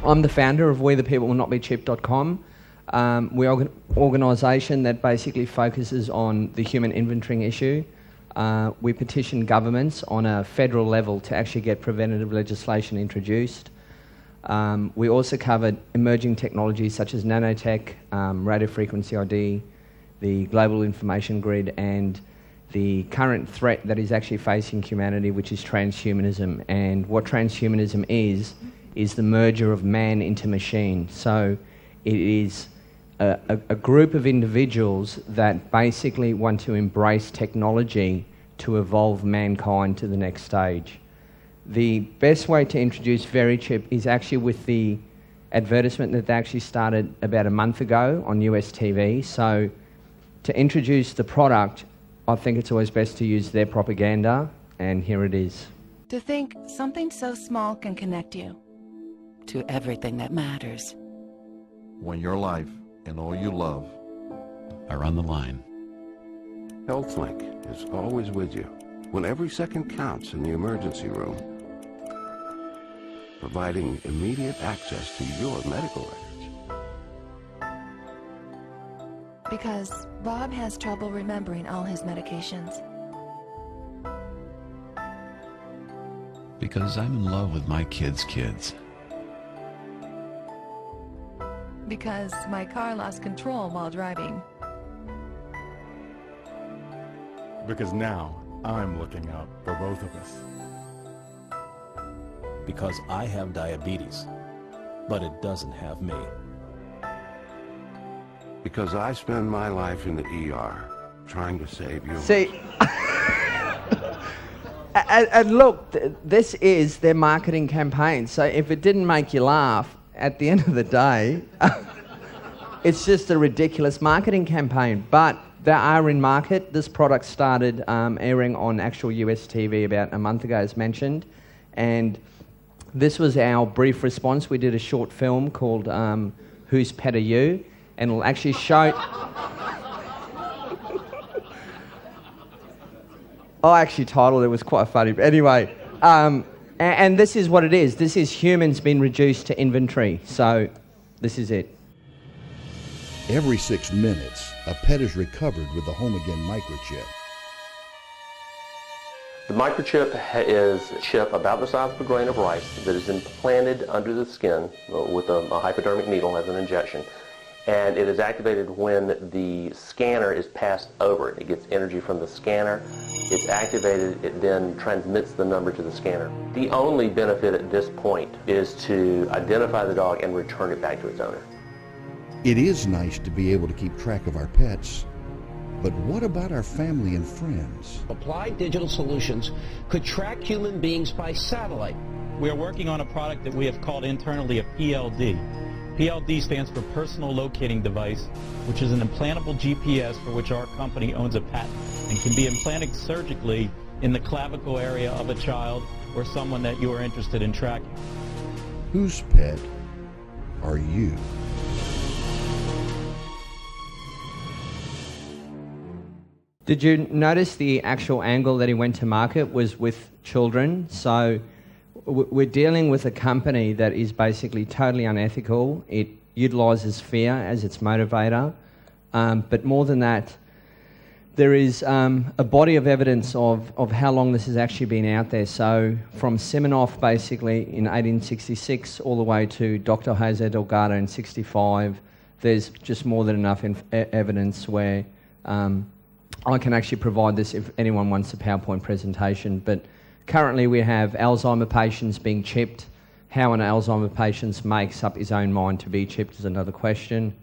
I'm the founder of WeThePeopleWillNotBeChipped.com. We're an organisation that basically focuses on the human inventorying issue. We petition governments on a federal level to actually get preventative legislation introduced. We also covered emerging technologies such as nanotech, radio frequency ID, the global information grid, and the current threat that is actually facing humanity, which is transhumanism. And what transhumanism is the merger of man into machine. So it is a group of individuals that basically want to embrace technology to evolve mankind to the next stage. The best way to introduce VeriChip is actually with the advertisement that they actually started about a month ago on US TV. So to introduce the product, I think it's always best to use their propaganda, and here it is. To think something so small can connect you to everything that matters. When your life and all you love are on the line. HealthLink is always with you when every second counts in the emergency room, providing immediate access to your medical records. Because Bob has trouble remembering all his medications. Because I'm in love with my kids' kids. Because my car lost control while driving. Because now I'm looking out for both of us. Because I have diabetes, but it doesn't have me. Because I spend my life in the ER trying to save you. See, and look, this is their marketing campaign. So if it didn't make you laugh, at the end of the day, it's just a ridiculous marketing campaign. But they are in market. This product started airing on actual US TV about a month ago, as mentioned. And this was our brief response. We did a short film called Whose Pet Are You? And it'll actually show... I actually titled it, was quite funny. But anyway, and this is what it is. This is humans being reduced to inventory. So this is it. Every 6 minutes, a pet is recovered with the Home Again microchip. The microchip is a chip about the size of a grain of rice that is implanted under the skin with a hypodermic needle as an injection. And it is activated when the scanner is passed over it. It gets energy from the scanner. It's activated. It then transmits the number to the scanner. The only benefit at this point is to identify the dog and return it back to its owner. It is nice to be able to keep track of our pets, but what about our family and friends? Applied Digital Solutions could track human beings by satellite. We are working on a product that we have called internally a PLD. PLD stands for Personal Locating Device, which is an implantable GPS for which our company owns a patent and can be implanted surgically in the clavicle area of a child or someone that you are interested in tracking. Whose pet are you? Did you notice the actual angle that he went to market was with children? So we're dealing with a company that is basically totally unethical. It utilises fear as its motivator. But more than that, there is a body of evidence of how long this has actually been out there. So from Siminoff basically in 1866 all the way to Dr. Jose Delgado in 65, there's just more than enough evidence where I can actually provide this if anyone wants a PowerPoint presentation. But currently we have Alzheimer patients being chipped. How an Alzheimer patient makes up his own mind to be chipped is another question.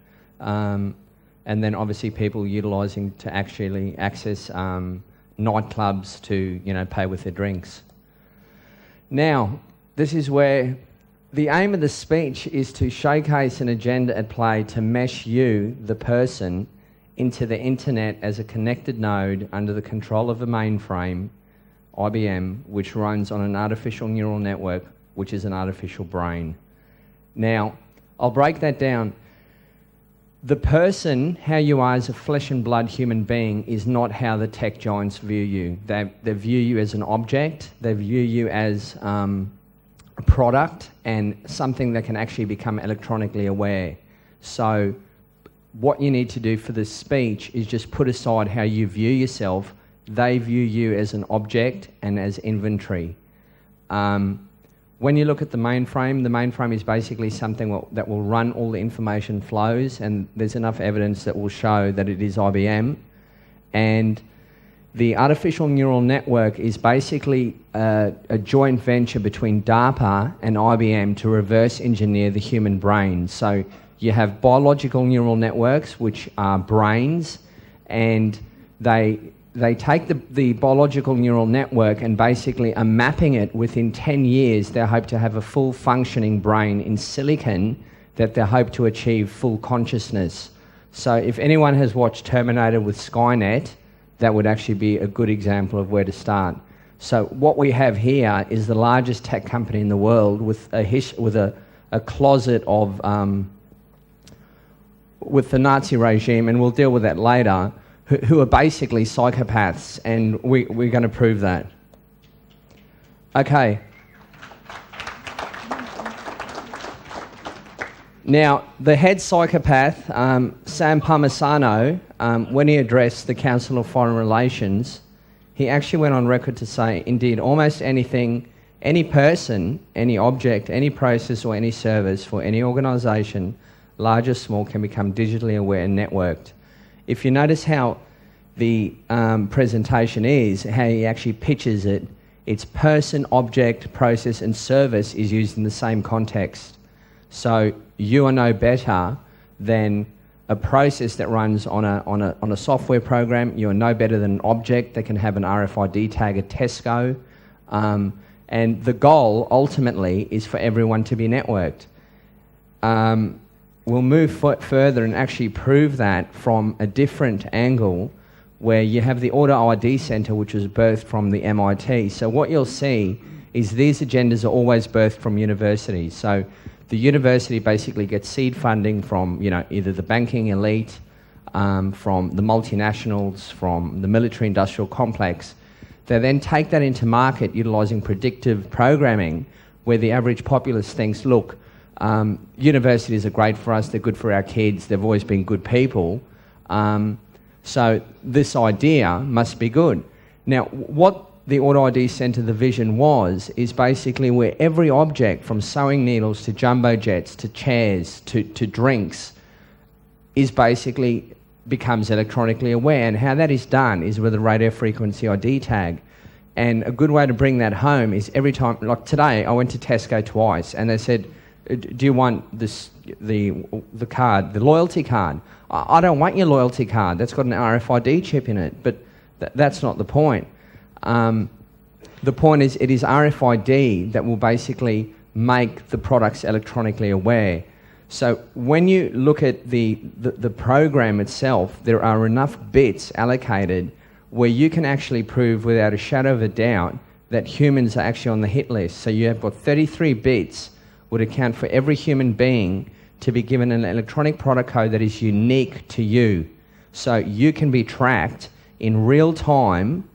And then obviously people utilising to actually access nightclubs to, pay with their drinks. Now, this is where the aim of the speech is to showcase an agenda at play to mesh you, the person, into the internet as a connected node under the control of a mainframe, IBM, which runs on an artificial neural network, which is an artificial brain. Now, I'll break that down. The person, how you are as a flesh and blood human being, is not how the tech giants view you. They view you as an object. They view you as a a product and something that can actually become electronically aware. So what you need to do for this speech is just put aside how you view yourself. They view you as an object and as inventory. When you look at the mainframe is basically something that will run all the information flows, and there's enough evidence that will show that it is IBM. And the artificial neural network is basically a joint venture between DARPA and IBM to reverse engineer the human brain. So you have biological neural networks, which are brains, and they take the biological neural network and basically are mapping it within 10 years. They hope to have a full functioning brain in silicon that they hope to achieve full consciousness. So if anyone has watched Terminator with Skynet, that would actually be a good example of where to start. So what we have here is the largest tech company in the world with a closet of with the Nazi regime, and we'll deal with that later, who are basically psychopaths, and we're going to prove that. Okay. Now, the head psychopath, Sam Palmisano, when he addressed the Council of Foreign Relations, he actually went on record to say, indeed, almost anything, any person, any object, any process or any service for any organisation, large or small, can become digitally aware and networked. If you notice how the presentation is, how he actually pitches it, it's person, object, process and service is used in the same context. So you are no better than a process that runs on a software program. You are no better than an object that can have an RFID tag at Tesco. And the goal, ultimately, is for everyone to be networked. We'll move further and actually prove that from a different angle, where you have the Auto ID Centre, which was birthed from the MIT. So what you'll see is these agendas are always birthed from universities. So the university basically gets seed funding from, either the banking elite, from the multinationals, from the military-industrial complex. They then take that into market utilising predictive programming, where the average populace thinks, look, universities are great for us, they're good for our kids, they've always been good people, so this idea must be good. Now, what the Auto ID Centre, the vision was, is basically where every object, from sewing needles to jumbo jets to chairs to drinks, is basically becomes electronically aware. And how that is done is with a radio frequency ID tag. And a good way to bring that home is every time, like today, I went to Tesco twice, and they said, do you want the card, the loyalty card? I don't want your loyalty card. That's got an RFID chip in it. But that's not the point. The point is, it is RFID that will basically make the products electronically aware. So when you look at the program itself, there are enough bits allocated where you can actually prove without a shadow of a doubt that humans are actually on the hit list. So you have got 33 bits would account for every human being to be given an electronic product code that is unique to you. So you can be tracked in real time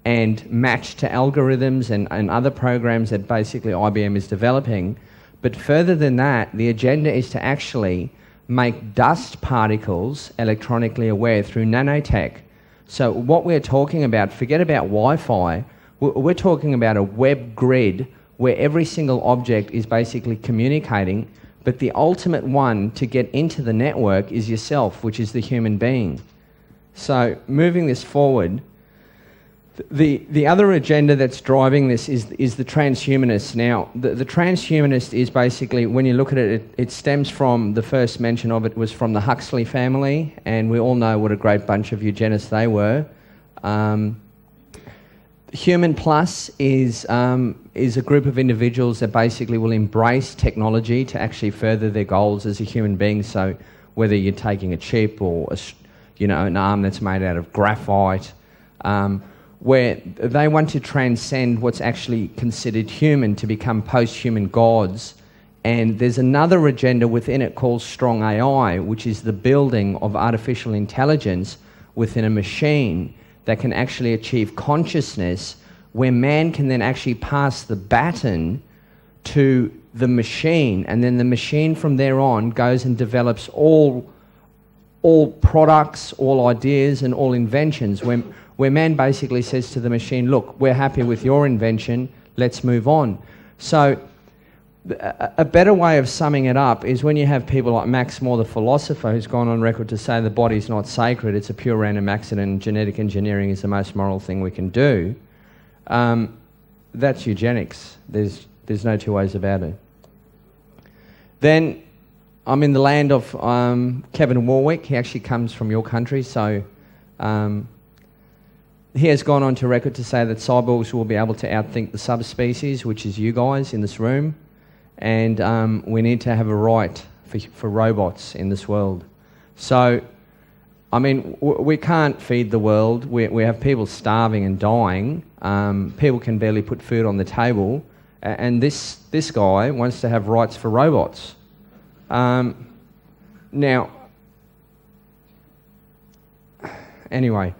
and matched to algorithms and other programs that basically IBM is developing. But further than that, the agenda is to actually make dust particles electronically aware through nanotech. So what we're talking about, forget about Wi-Fi, we're talking about a web grid where every single object is basically communicating, but the ultimate one to get into the network is yourself, which is the human being. So moving this forward, the other agenda that's driving this is the transhumanist. Now, the transhumanist is basically, when you look at it, it stems from, the first mention of it was from the Huxley family, and we all know what a great bunch of eugenists they were. Human Plus is a group of individuals that basically will embrace technology to actually further their goals as a human being. So whether you're taking a chip or an arm that's made out of graphite, where they want to transcend what's actually considered human to become post-human gods. And there's another agenda within it called Strong AI, which is the building of artificial intelligence within a machine that can actually achieve consciousness, where man can then actually pass the baton to the machine, and then the machine from there on goes and develops all products, all ideas, and all inventions, where man basically says to the machine, look, we're happy with your invention, let's move on. So a better way of summing it up is when you have people like Max Moore, the philosopher, who's gone on record to say the body's not sacred, it's a pure random accident, and genetic engineering is the most moral thing we can do. That's eugenics. There's no two ways about it. Then I'm in the land of Kevin Warwick. He actually comes from your country, so he has gone on to record to say that cyborgs will be able to outthink the subspecies, which is you guys in this room, and we need to have a right for robots in this world. So, I mean, we can't feed the world. We have people starving and dying. People can barely put food on the table, and this guy wants to have rights for robots. Now, anyway,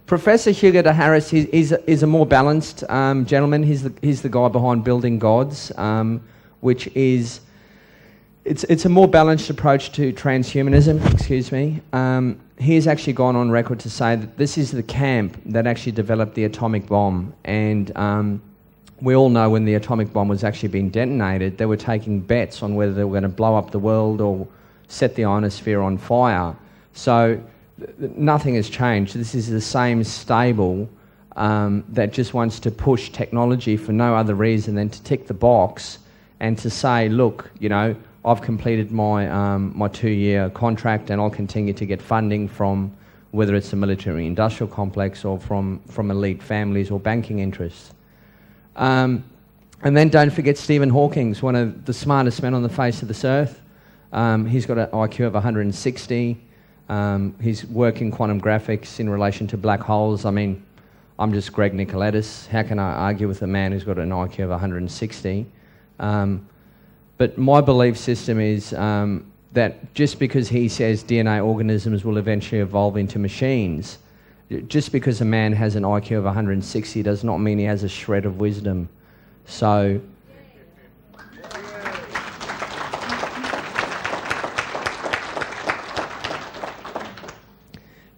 Professor Hugo de Harris is a more balanced gentleman. He's the guy behind Building Gods, which is it's a more balanced approach to transhumanism. Excuse me. He's actually gone on record to say that this is the camp that actually developed the atomic bomb, and we all know when the atomic bomb was actually being detonated, they were taking bets on whether they were going to blow up the world or set the ionosphere on fire. So nothing has changed. This is the same stable that just wants to push technology for no other reason than to tick the box and to say, look, you know, I've completed my 2-year contract and I'll continue to get funding from whether it's the military-industrial complex or from elite families or banking interests. And then don't forget Stephen Hawking, one of the smartest men on the face of this earth. He's got an IQ of 160. He's working quantum graphics in relation to black holes. I mean, I'm just Greg Nikolettos. How can I argue with a man who's got an IQ of 160? But my belief system is that just because he says DNA organisms will eventually evolve into machines, just because a man has an IQ of 160 does not mean he has a shred of wisdom. So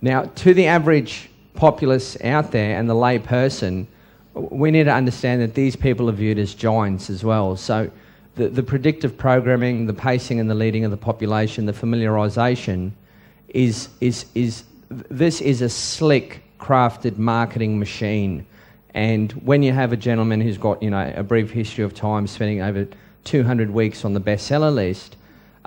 now, to the average populace out there and the lay person, we need to understand that these people are viewed as giants as well. So the predictive programming, the pacing and the leading of the population, the familiarisation is this is a slick, crafted marketing machine. And when you have a gentleman who's got, you know, a brief history of time spending over 200 weeks on the bestseller list,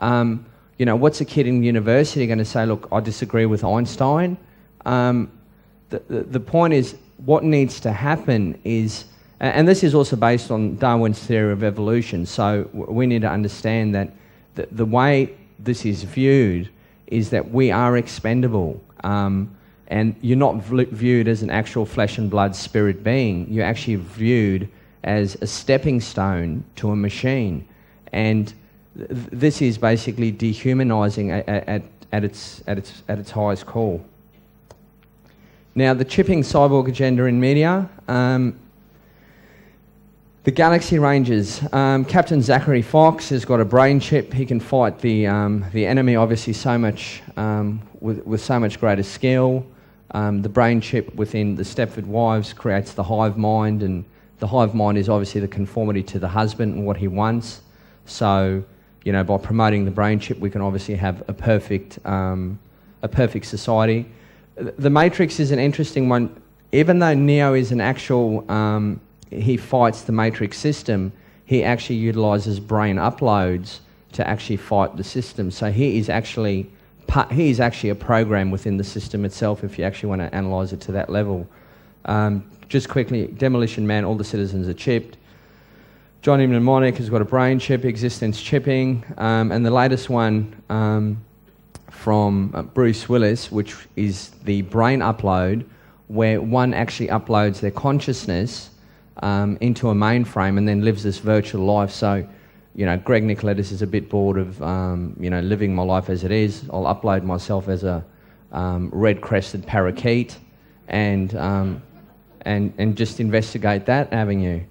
you know, what's a kid in university going to say, look, I disagree with Einstein? The point is, what needs to happen is, and this is also based on Darwin's theory of evolution, so we need to understand that the way this is viewed is that we are expendable. And you're not viewed as an actual flesh and blood spirit being. You're actually viewed as a stepping stone to a machine. And this is basically dehumanizing at its highest core. Now, the chipping cyborg agenda in media. The Galaxy Rangers. Captain Zachary Fox has got a brain chip. He can fight the enemy, obviously, so much with so much greater skill. The brain chip within the Stepford Wives creates the hive mind, and the hive mind is obviously the conformity to the husband and what he wants. So, you know, by promoting the brain chip, we can obviously have a perfect society. The Matrix is an interesting one. Even though Neo is an actual, he fights the Matrix system, he actually utilises brain uploads to actually fight the system. So he is actually a program within the system itself, if you actually want to analyse it to that level. Just quickly, Demolition Man, all the citizens are chipped. Johnny Mnemonic has got a brain chip, existence chipping, and the latest one from Bruce Willis, which is the brain upload, where one actually uploads their consciousness into a mainframe and then lives this virtual life. So, you know, Greg Nikolettos is a bit bored of, you know, living my life as it is. I'll upload myself as a red-crested parakeet and just investigate that avenue.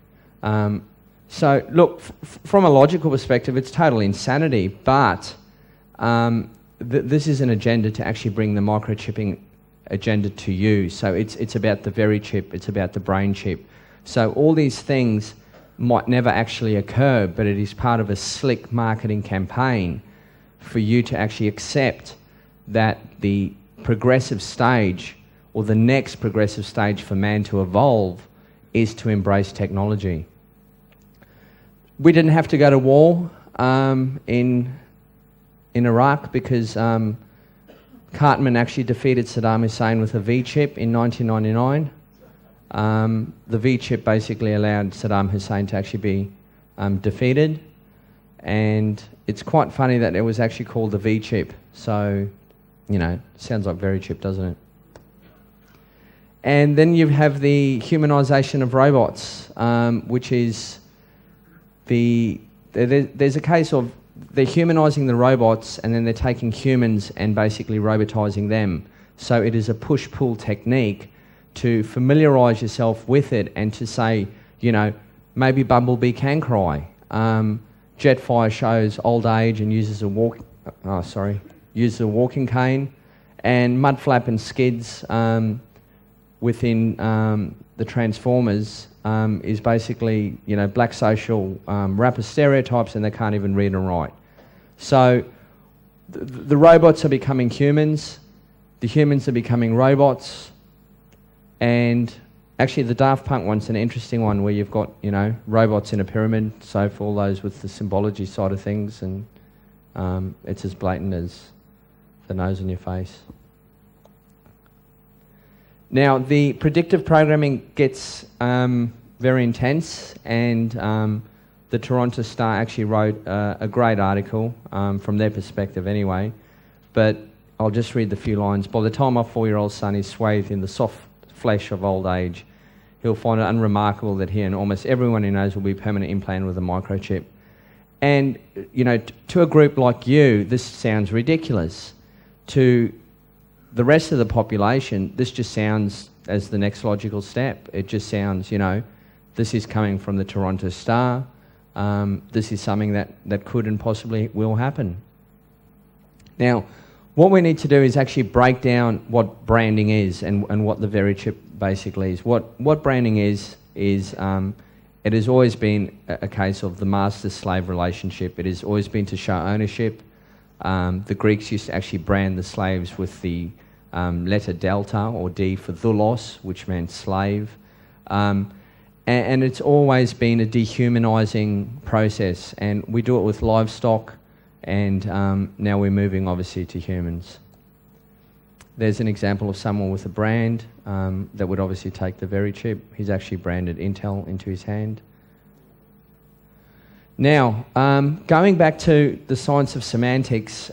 So look, from a logical perspective, it's total insanity, but this is an agenda to actually bring the microchipping agenda to you. So it's about the very chip, it's about the brain chip. So all these things might never actually occur, but it is part of a slick marketing campaign for you to actually accept that the progressive stage, or the next progressive stage for man to evolve, is to embrace technology. We didn't have to go to war in Iraq because Cartman actually defeated Saddam Hussein with a V-chip in 1999. The V-chip basically allowed Saddam Hussein to actually be defeated, and it's quite funny that it was actually called the V-chip. So, you know, sounds like very chip, doesn't it? And then you have the humanisation of robots, which is there's a case of they're humanising the robots and then they're taking humans and basically robotising them. So it is a push-pull technique to familiarise yourself with it and to say, you know, maybe Bumblebee can cry. Jetfire shows old age and uses a walking cane, and Mudflap and Skids within the Transformers is basically, you know, black social rapper stereotypes, and they can't even read and write. So the robots are becoming humans, the humans are becoming robots, and actually the Daft Punk one's an interesting one where you've got, you know, robots in a pyramid, so for all those with the symbology side of things, and it's as blatant as the nose on your face. Now, the predictive programming gets very intense, and the Toronto Star actually wrote a great article from their perspective anyway, but I'll just read the few lines. By the time my 4-year-old son is swathed in the soft flesh of old age, he'll find it unremarkable that he and almost everyone he knows will be permanently implanted with a microchip. And, you know, to a group like you, this sounds ridiculous. To the rest of the population, this just sounds as the next logical step. It just sounds, you know, this is coming from the Toronto Star. This is something that could and possibly will happen. Now, what we need to do is actually break down what branding is and what the very chip basically is. What branding is it has always been a case of the master-slave relationship. It has always been to show ownership. The Greeks used to actually brand the slaves with the letter delta or D for doulos, which meant slave. And it's always been a dehumanising process, and we do it with livestock, and now we're moving obviously to humans. There's an example of someone with a brand that would obviously take the very chip. He's actually branded Intel into his hand. Now, going back to the science of semantics,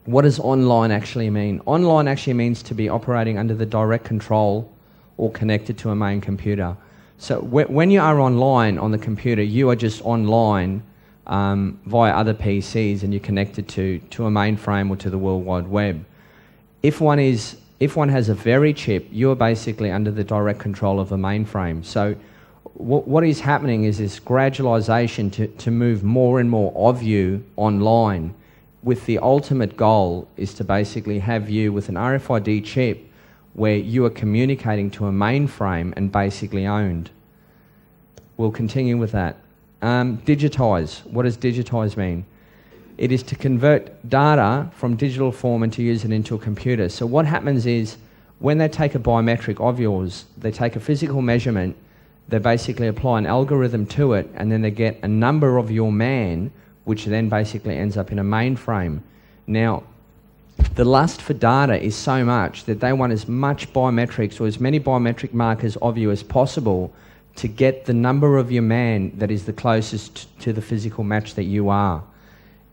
what does online actually mean? Online actually means to be operating under the direct control or connected to a main computer. So when you are online on the computer, you are just online via other PCs, and you're connected to a mainframe or to the World Wide Web. If one has a very chip, you're basically under the direct control of a mainframe. So what is happening is this gradualization to move more and more of you online, with the ultimate goal is to basically have you with an RFID chip where you are communicating to a mainframe and basically owned. We'll continue with that. Digitize. What does digitize mean? It is to convert data from digital form and to use it into a computer. So what happens is, when they take a biometric of yours, they take a physical measurement, they basically apply an algorithm to it, and then they get a number of your man, which then basically ends up in a mainframe. Now, the lust for data is so much that they want as much biometrics or as many biometric markers of you as possible to get the number of your man that is the closest to the physical match that you are.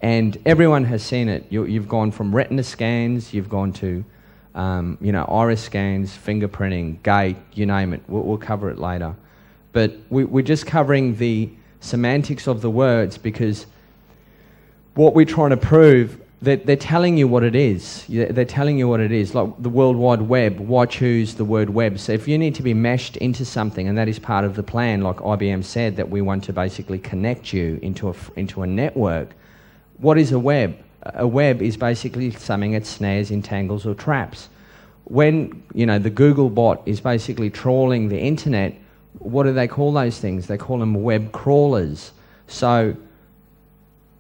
And everyone has seen it. You've gone from retina scans, you've gone to iris scans, fingerprinting, gait, you name it. We'll cover it later. But we're just covering the semantics of the words, because what we're trying to prove they're telling you what it is. They're telling you what it is. Like the World Wide Web, why choose the word web? So if you need to be meshed into something, and that is part of the plan, like IBM said, that we want to basically connect you into a network, what is a web? A web is basically something that snares, entangles, or traps. When, the Google bot is basically trawling the internet, what do they call those things? They call them web crawlers. So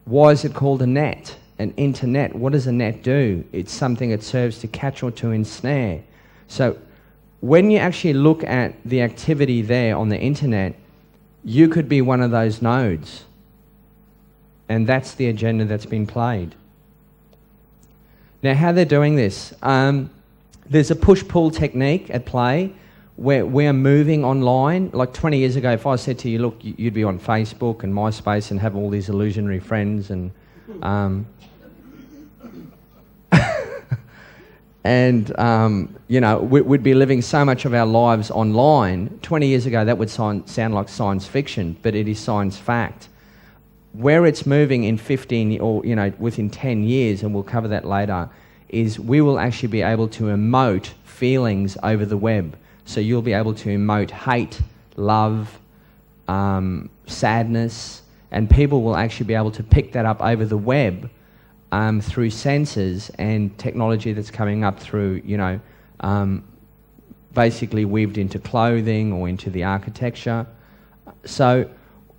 why is it called a net? An internet? What does a net do? It's something that serves to catch or to ensnare. So when you actually look at the activity there on the internet, you could be one of those nodes. And that's the agenda that's been played. Now, how they're doing this, there's a push-pull technique at play where we're moving online. Like 20 years ago, if I said to you, look, you'd be on Facebook and MySpace and have all these illusionary friends and we'd be living so much of our lives online. 20 years ago, that would sound like science fiction, but it is science fact. Where it's moving in 15 or within 10 years, and we'll cover that later, is we will actually be able to emote feelings over the web. So you'll be able to emote hate, love, sadness, and people will actually be able to pick that up over the web through sensors and technology that's coming up through, basically weaved into clothing or into the architecture. So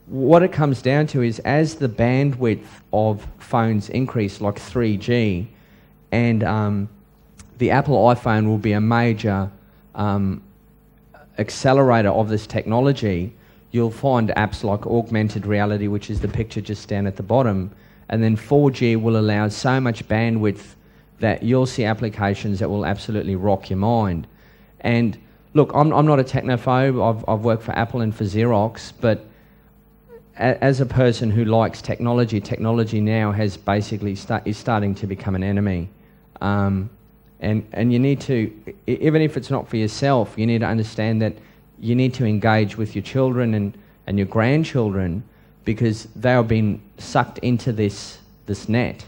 what it comes down to is as the bandwidth of phones increase, like 3G, and the Apple iPhone will be a major accelerator of this technology, you'll find apps like augmented reality, which is the picture just down at the bottom, and then 4G will allow so much bandwidth that you'll see applications that will absolutely rock your mind. And look, I'm not a technophobe. I've worked for Apple and for Xerox, but as a person who likes technology, technology now has basically is starting to become an enemy. And you need to, even if it's not for yourself, you need to understand that you need to engage with your children and your grandchildren because they are being sucked into this net.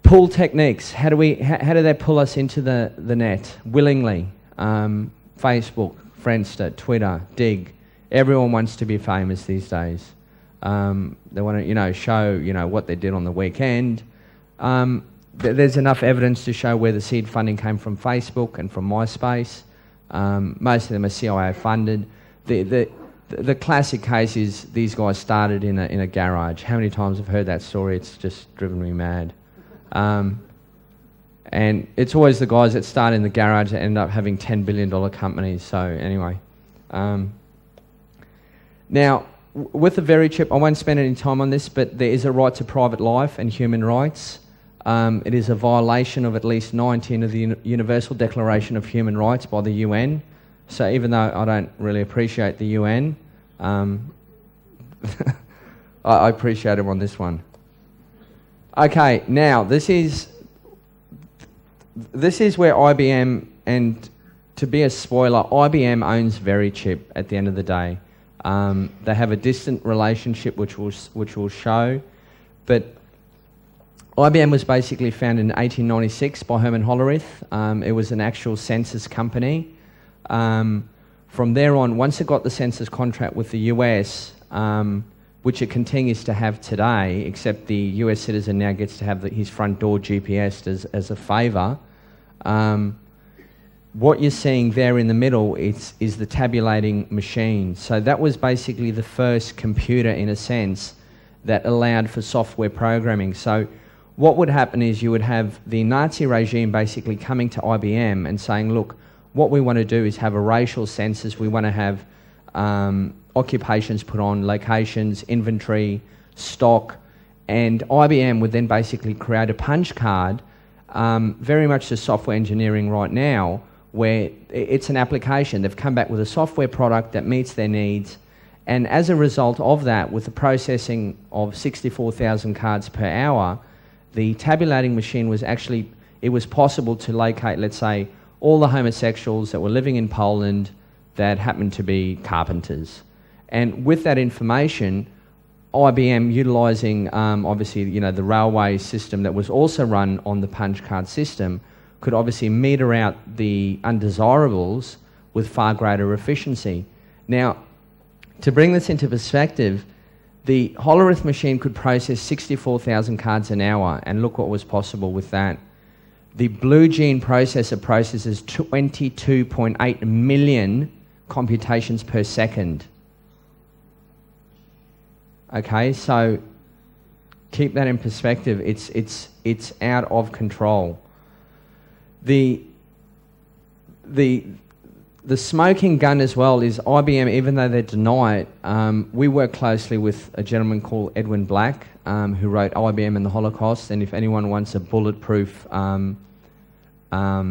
Pull techniques. How do they pull us into the net? Willingly. Facebook, Friendster, Twitter, Dig. Everyone wants to be famous these days. They want to, show, what they did on the weekend. There's enough evidence to show where the seed funding came from Facebook and from MySpace. Most of them are CIO funded. The classic case is these guys started in a garage. How many times I've heard that story? It's just driven me mad. And it's always the guys that start in the garage that end up having $10 billion companies. So anyway. Now, with the very chip, I won't spend any time on this, but there is a right to private life and human rights. It is a violation of at least 19 of the Universal Declaration of Human Rights by the UN. So even though I don't really appreciate the UN, I appreciate them on this one. Okay, now this is where IBM, and to be a spoiler, IBM owns VeriChip at the end of the day. They have a distant relationship which will show, but IBM was basically founded in 1896 by Herman Hollerith. It was an actual census company. From there on, once it got the census contract with the US, which it continues to have today, except the US citizen now gets to have his front door GPS as a favour, what you're seeing there in the middle is the tabulating machine. So that was basically the first computer, in a sense, that allowed for software programming. So what would happen is you would have the Nazi regime basically coming to IBM and saying, look, what we want to do is have a racial census. We want to have occupations put on, locations, inventory, stock, and IBM would then basically create a punch card, very much the software engineering right now, where it's an application. They've come back with a software product that meets their needs, and as a result of that, with the processing of 64,000 cards per hour, the tabulating machine was actually, it was possible to locate, let's say, all the homosexuals that were living in Poland that happened to be carpenters. And with that information, IBM utilising obviously the railway system that was also run on the punch card system could obviously meter out the undesirables with far greater efficiency. Now, to bring this into perspective, the Hollerith machine could process 64,000 cards an hour, and look what was possible with that. The Blue Gene processor processes 22.8 million computations per second. Okay, so keep that in perspective. It's out of control. The smoking gun as well is IBM, even though they deny it, we work closely with a gentleman called Edwin Black, who wrote IBM and the Holocaust, and if anyone wants a bulletproof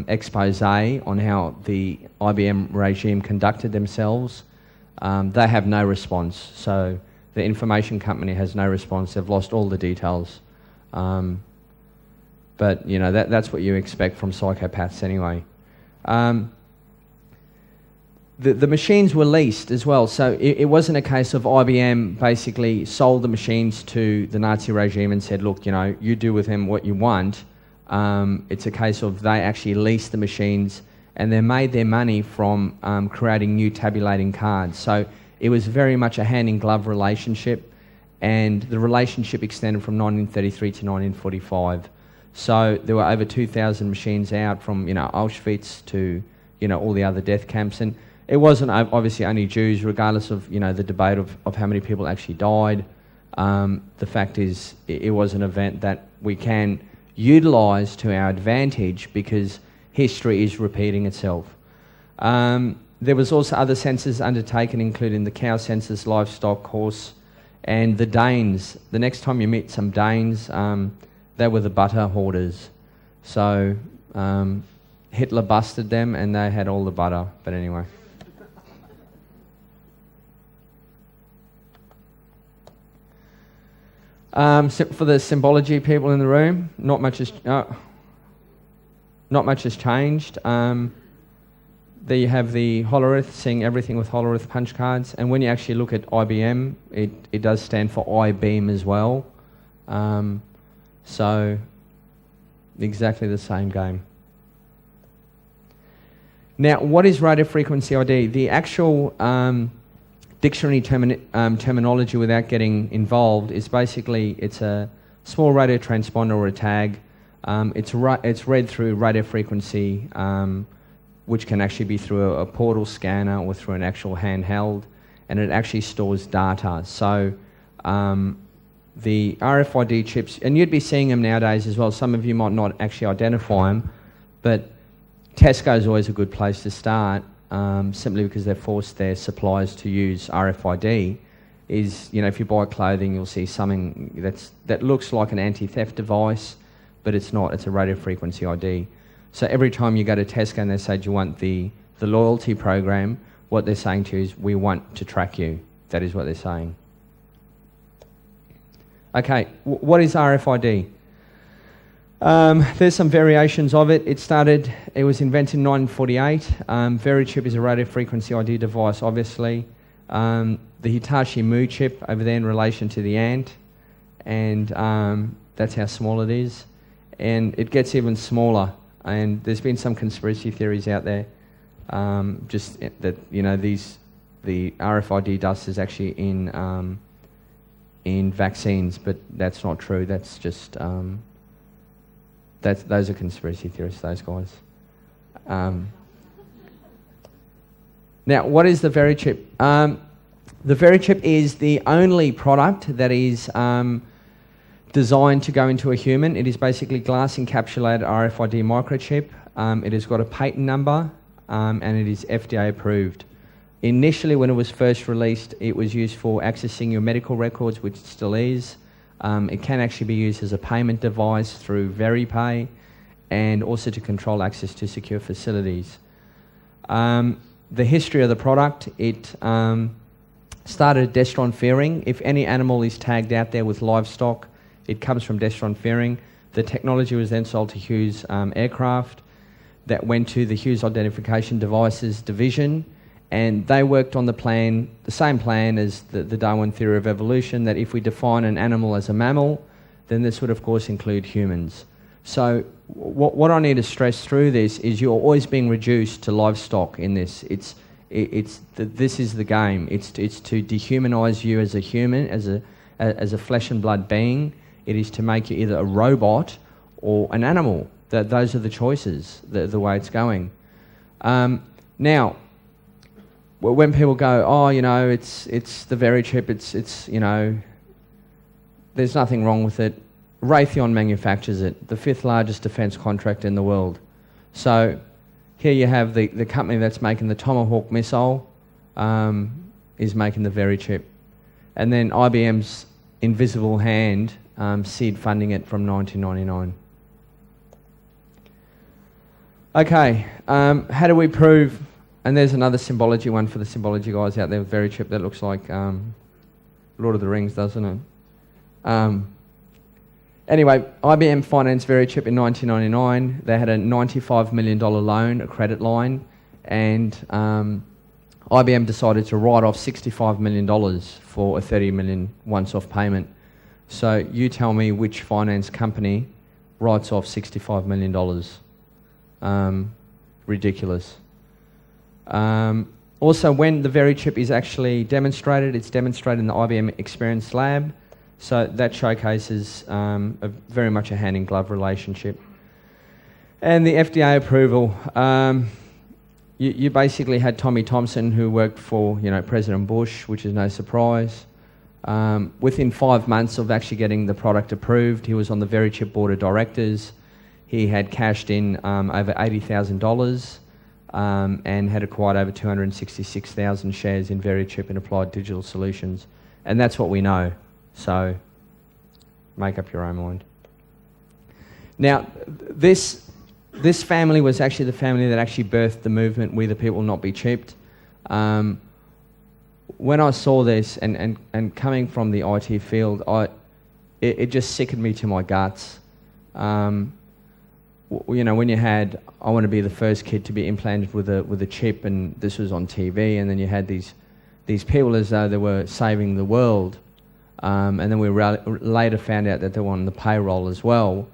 expose on how the IBM regime conducted themselves, they have no response. So the information company has no response. They've lost all the details. But, that's what you expect from psychopaths anyway. The machines were leased as well, so it wasn't a case of IBM basically sold the machines to the Nazi regime and said, look, you do with them what you want. It's a case of they actually leased the machines and they made their money from creating new tabulating cards. So it was very much a hand-in-glove relationship, and the relationship extended from 1933 to 1945. So there were over 2,000 machines out from Auschwitz to all the other death camps, and it wasn't obviously only Jews, regardless of the debate of how many people actually died. The fact is, it was an event that we can utilise to our advantage because history is repeating itself. There was also other censuses undertaken, including the cow census, livestock, horse, and the Danes. The next time you meet some Danes, they were the butter hoarders. So Hitler busted them and they had all the butter, but anyway. So for the symbology people in the room, not much has changed. There you have the Hollerith, seeing everything with Hollerith punch cards, and when you actually look at IBM, it does stand for I-beam as well. So exactly the same game. Now, what is radio frequency ID? The actual dictionary terminology, without getting involved, is basically it's a small radio transponder or a tag. It's read through radio frequency, which can actually be through a portal scanner or through an actual handheld, and it actually stores data. So the RFID chips, and you'd be seeing them nowadays as well. Some of you might not actually identify them, but Tesco is always a good place to start, simply because they've forced their suppliers to use RFID. If you buy clothing, you'll see something that looks like an anti-theft device, but it's not. It's a radio frequency ID. So every time you go to Tesco and they say, do you want the loyalty program, what they're saying to you is, we want to track you. That is what they're saying. Okay, what is RFID? There's some variations of it. It was invented in 1948. Verichip is a radio frequency ID device, obviously. The Hitachi Mu chip over there in relation to the ant, and that's how small it is. And it gets even smaller, and there's been some conspiracy theories out there, just that the RFID dust is actually in vaccines, but that's not true. That's just those are conspiracy theorists, those guys. Now, what is the Verichip? The Verichip is the only product that is designed to go into a human. It is basically glass encapsulated RFID microchip. It has got a patent number, and it is FDA approved. Initially, when it was first released, it was used for accessing your medical records, which it still is. It can actually be used as a payment device through VeriPay, and also to control access to secure facilities. The history of the product, it started at Destron Fearing. If any animal is tagged out there with livestock, it comes from Destron Fearing. The technology was then sold to Hughes Aircraft. That went to the Hughes Identification Devices division, And they worked on the same plan as the Darwin theory of evolution, that if we define an animal as a mammal, then this would of course include humans. So what I need to stress through this is you're always being reduced to livestock in this. This is the game. It's to dehumanise you as a human, as a flesh and blood being. It is to make you either a robot or an animal. Those are the choices, the way it's going. Now, when people go, oh, you know, it's the very chip, it's you know, there's nothing wrong with it. Raytheon manufactures it, the 5th largest defence contractor in the world. So here you have the company that's making the Tomahawk missile is making the very chip. And then IBM's invisible hand seed funding it from 1999. Okay, how do we prove, and there's another symbology one for the symbology guys out there, very chip that looks like Lord of the Rings, doesn't it? Anyway, IBM financed Verichip in 1999. They had a $95 million loan, a credit line, and IBM decided to write off $65 million for a $30 million once-off payment. So you tell me which finance company writes off $65 million. Ridiculous. Also, when the Verichip is actually demonstrated, it's demonstrated in the IBM Experience Lab. So that showcases very much a hand-in-glove relationship. And the FDA approval, you basically had Tommy Thompson, who worked for President Bush, which is no surprise. Within 5 months of actually getting the product approved, he was on the Verichip board of directors. He had cashed in over $80,000 and had acquired over 266,000 shares in Verichip and Applied Digital Solutions. And that's what we know. So make up your own mind. Now, this family was actually the family that actually birthed the movement, We the People Will Not Be Chipped. When I saw this, and coming from the IT field, it just sickened me to my guts. When you had, I want to be the first kid to be implanted with a chip, and this was on TV, and then you had these people as though they were saving the world. And then we later found out that they were on the payroll as well.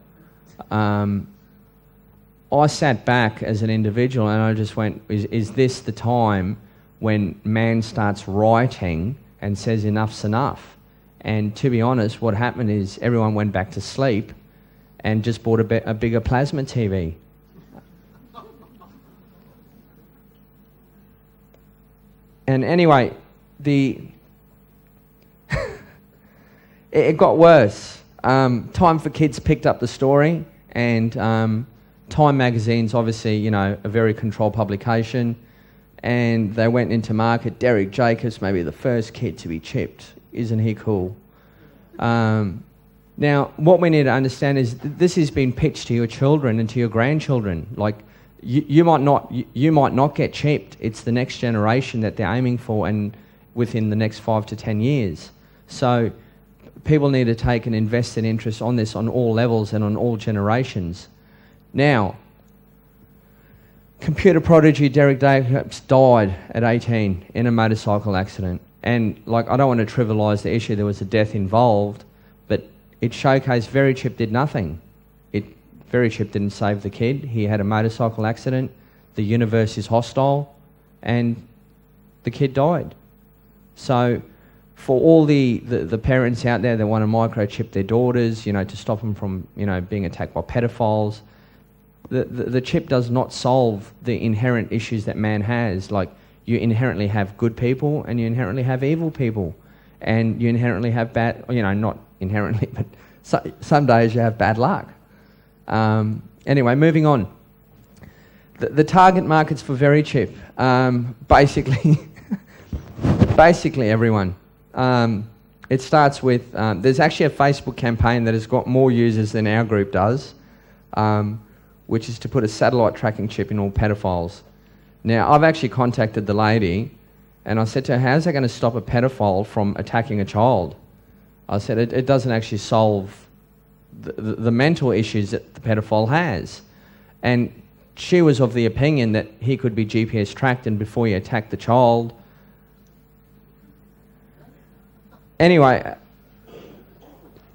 I sat back as an individual and I just went, is this the time when man starts writing and says enough's enough? And to be honest, what happened is everyone went back to sleep and just bought a bigger plasma TV. And anyway, it got worse. Time for Kids picked up the story, and Time magazine's obviously, a very controlled publication, and they went into market. Derek Jacobs may be the first kid to be chipped. Isn't he cool? Now, what we need to understand is this has been pitched to your children and to your grandchildren. Like, you might not get chipped. It's the next generation that they're aiming for, and within the next 5 to 10 years. So people need to take an invested interest on this on all levels and on all generations. Now, computer prodigy Derek Jacobs died at 18 in a motorcycle accident. And I don't want to trivialise the issue, there was a death involved, but it showcased Verichip did nothing. Verichip didn't save the kid. He had a motorcycle accident, the universe is hostile, and the kid died. So for all the parents out there that want to microchip their daughters, to stop them from, being attacked by pedophiles, the chip does not solve the inherent issues that man has. Like, you inherently have good people and you inherently have evil people, and you inherently have bad, not inherently, but some days you have bad luck. Anyway, moving on. The target markets for Verichip, basically everyone. It starts with, there's actually a Facebook campaign that has got more users than our group does, which is to put a satellite tracking chip in all pedophiles. Now, I've actually contacted the lady, and I said to her, how's that going to stop a pedophile from attacking a child? I said, it doesn't actually solve the mental issues that the pedophile has. And she was of the opinion that he could be GPS tracked, and before he attacked the child. Anyway,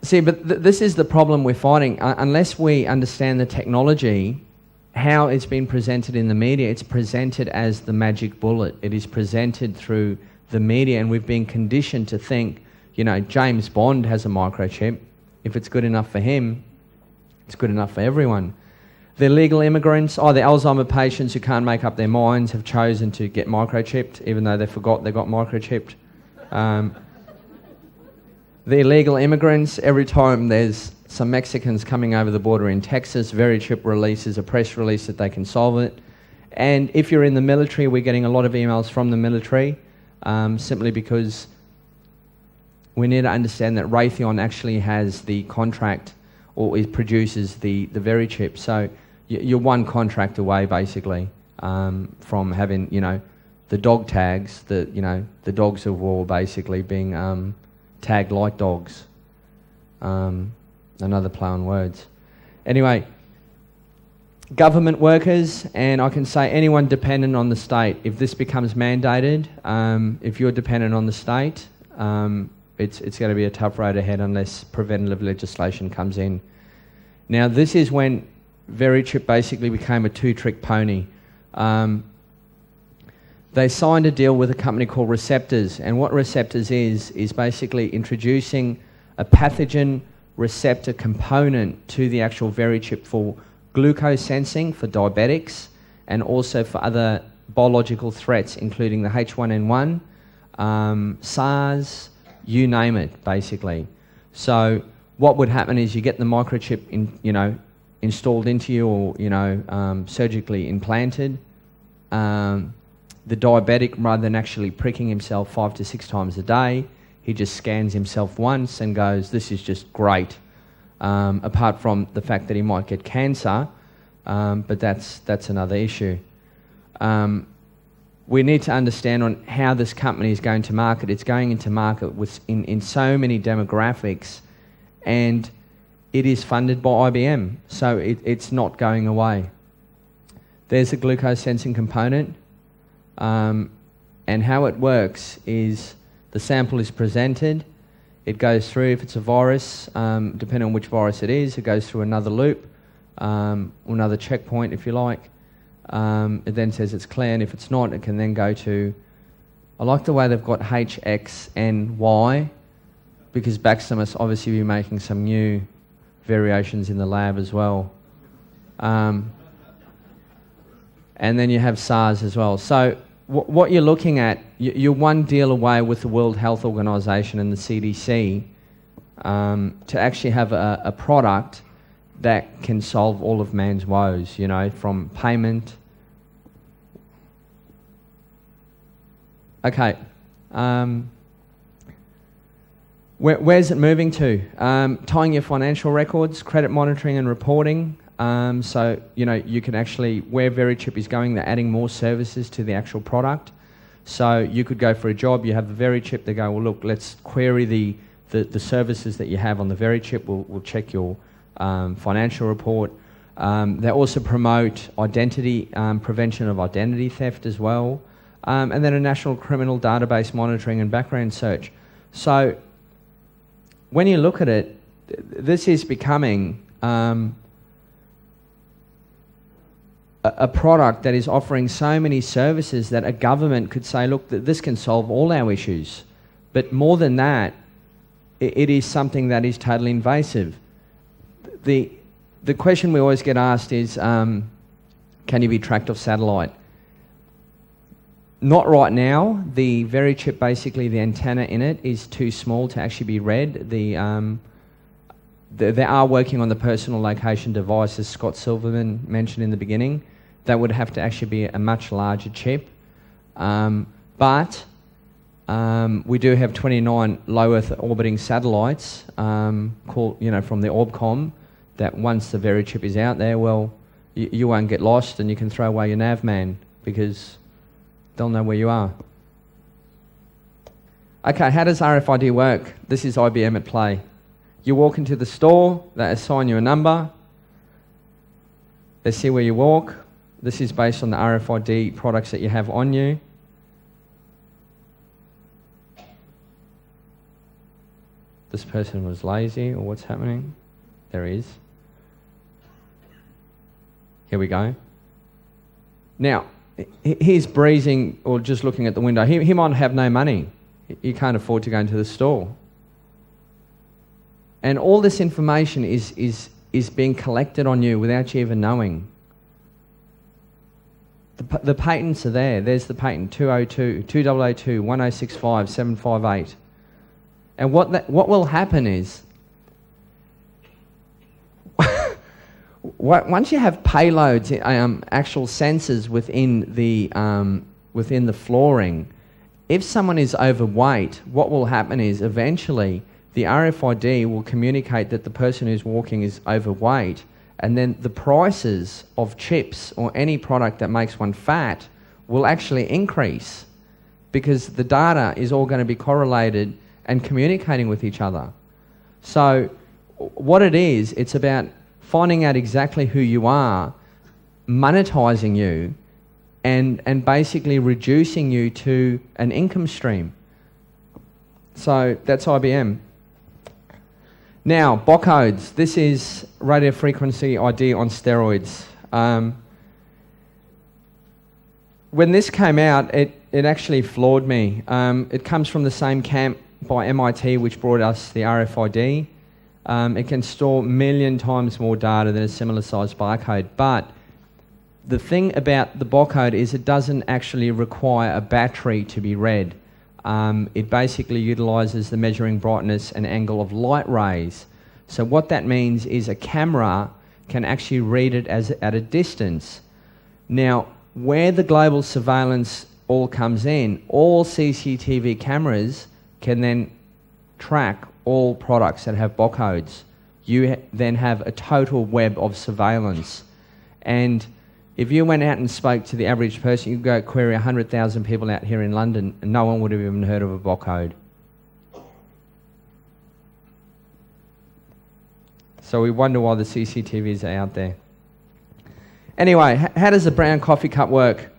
see, but this is the problem we're fighting. Unless we understand the technology, how it's been presented in the media, it's presented as the magic bullet. It is presented through the media, and we've been conditioned to think, you know, James Bond has a microchip. If it's good enough for him, it's good enough for everyone. The illegal immigrants, the Alzheimer patients who can't make up their minds have chosen to get microchipped, even though they forgot they got microchipped. The illegal immigrants, every time there's some Mexicans coming over the border in Texas, VeriChip releases a press release that they can solve it. And if you're in the military, we're getting a lot of emails from the military, simply because we need to understand that Raytheon actually has the contract, or it produces the VeriChip. So you're one contract away, basically, from having, you know, the dog tags, the dogs of war, basically being tagged like dogs. Another play on words. Anyway, government workers, and I can say anyone dependent on the state. If this becomes mandated, if you're dependent on the state, it's going to be a tough road ahead unless preventative legislation comes in. Now, this is when VeriChip basically became a two-trick pony. They signed a deal with a company called Receptors, and what Receptors is basically introducing a pathogen receptor component to the actual VeriChip for glucose sensing for diabetics, and also for other biological threats, including the H1N1, SARS, you name it, basically. So what would happen is you get the microchip installed into you, or surgically implanted. The diabetic, rather than actually pricking himself 5 to 6 times a day, he just scans himself once and goes, this is just great. Apart from the fact that he might get cancer, but that's another issue. We need to understand on how this company is going to market. It's going into market in so many demographics, and it is funded by IBM, so it's not going away. There's a glucose sensing component, and how it works is the sample is presented, it goes through, if it's a virus, depending on which virus it is, it goes through another loop, another checkpoint if you like. It then says it's clear, and if it's not, it can then go to, I like the way they've got H, X, and Y, because Baxter must obviously be making some new variations in the lab as well. And then you have SARS as well. So what you're looking at, you're one deal away with the World Health Organization and the CDC to actually have a product that can solve all of man's woes, from payment. Okay. Where's it moving to? Tying your financial records, credit monitoring and reporting. So, you can actually, where VeriChip is going, they're adding more services to the actual product. So you could go for a job, you have the VeriChip, they go, well, look, let's query the services that you have on the VeriChip, we'll check your financial report. They also promote identity, prevention of identity theft as well, and then a national criminal database monitoring and background search. So when you look at it, this is becoming a product that is offering so many services that a government could say, look, this can solve all our issues. But more than that, it is something that is totally invasive. The question we always get asked is, can you be tracked off satellite? Not right now. The VeriChip, basically the antenna in it is too small to actually be read. They are working on the personal location device, as Scott Silverman mentioned in the beginning. That would have to actually be a much larger chip. But we do have 29 low Earth orbiting satellites called, from the Orbcomm, that once the VeriChip is out there, well, you won't get lost, and you can throw away your navman because they'll know where you are. Okay, how does RFID work? This is IBM at play. You walk into the store, they assign you a number, they see where you walk, This is based on the RFID products that you have on you. This person was lazy, or what's happening? There he is. Here we go. Now, he's breezing or just looking at the window. He might have no money. He can't afford to go into the store. And all this information is being collected on you without you even knowing. The patents are there. There's the patent 2002 1065 758. And what will happen is, once you have payloads, actual sensors within the flooring, if someone is overweight, what will happen is eventually the RFID will communicate that the person who's walking is overweight, and then the prices of chips or any product that makes one fat will actually increase, because the data is all going to be correlated and communicating with each other. So what it is, it's about finding out exactly who you are, monetizing you, and basically reducing you to an income stream. So that's IBM. Now, barcodes. This is radio frequency ID on steroids. When this came out, it actually floored me. It comes from the same camp by MIT, which brought us the RFID. It can store 1 million times more data than a similar sized barcode. But the thing about the barcode is it doesn't actually require a battery to be read. It basically utilises the measuring brightness and angle of light rays. So what that means is a camera can actually read it at a distance. Now, where the global surveillance all comes in, all CCTV cameras can then track all products that have barcodes. You then have a total web of surveillance. And if you went out and spoke to the average person, you could go query 100,000 people out here in London and no one would have even heard of a barcode. So we wonder why the CCTVs are out there. Anyway, how does the brown coffee cup work?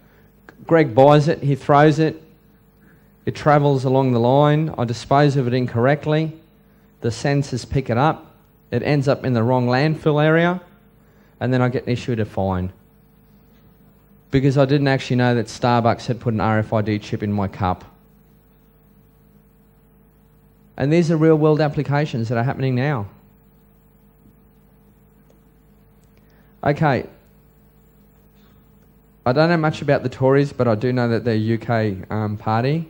Greg buys it, he throws it, it travels along the line, I dispose of it incorrectly, the sensors pick it up, it ends up in the wrong landfill area, and then I get issued a fine. Because I didn't actually know that Starbucks had put an RFID chip in my cup. And these are real world applications that are happening now. Okay. I don't know much about the Tories, but I do know that they're a UK party.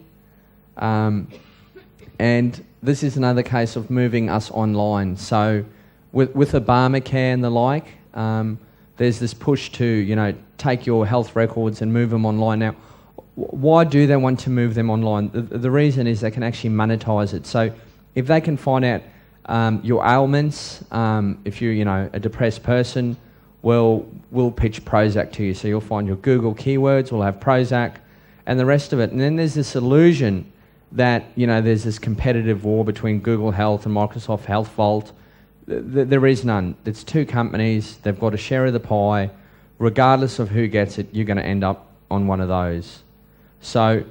And this is another case of moving us online. So with Obamacare and the like, there's this push to, take your health records and move them online. Now, why do they want to move them online? The reason is they can actually monetize it. So if they can find out your ailments, if you're, a depressed person, we'll pitch Prozac to you. So you'll find your Google keywords will have Prozac and the rest of it. And then there's this illusion that, there's this competitive war between Google Health and Microsoft Health Vault. There is none. It's two companies. They've got a share of the pie. Regardless of who gets it, you're going to end up on one of those. So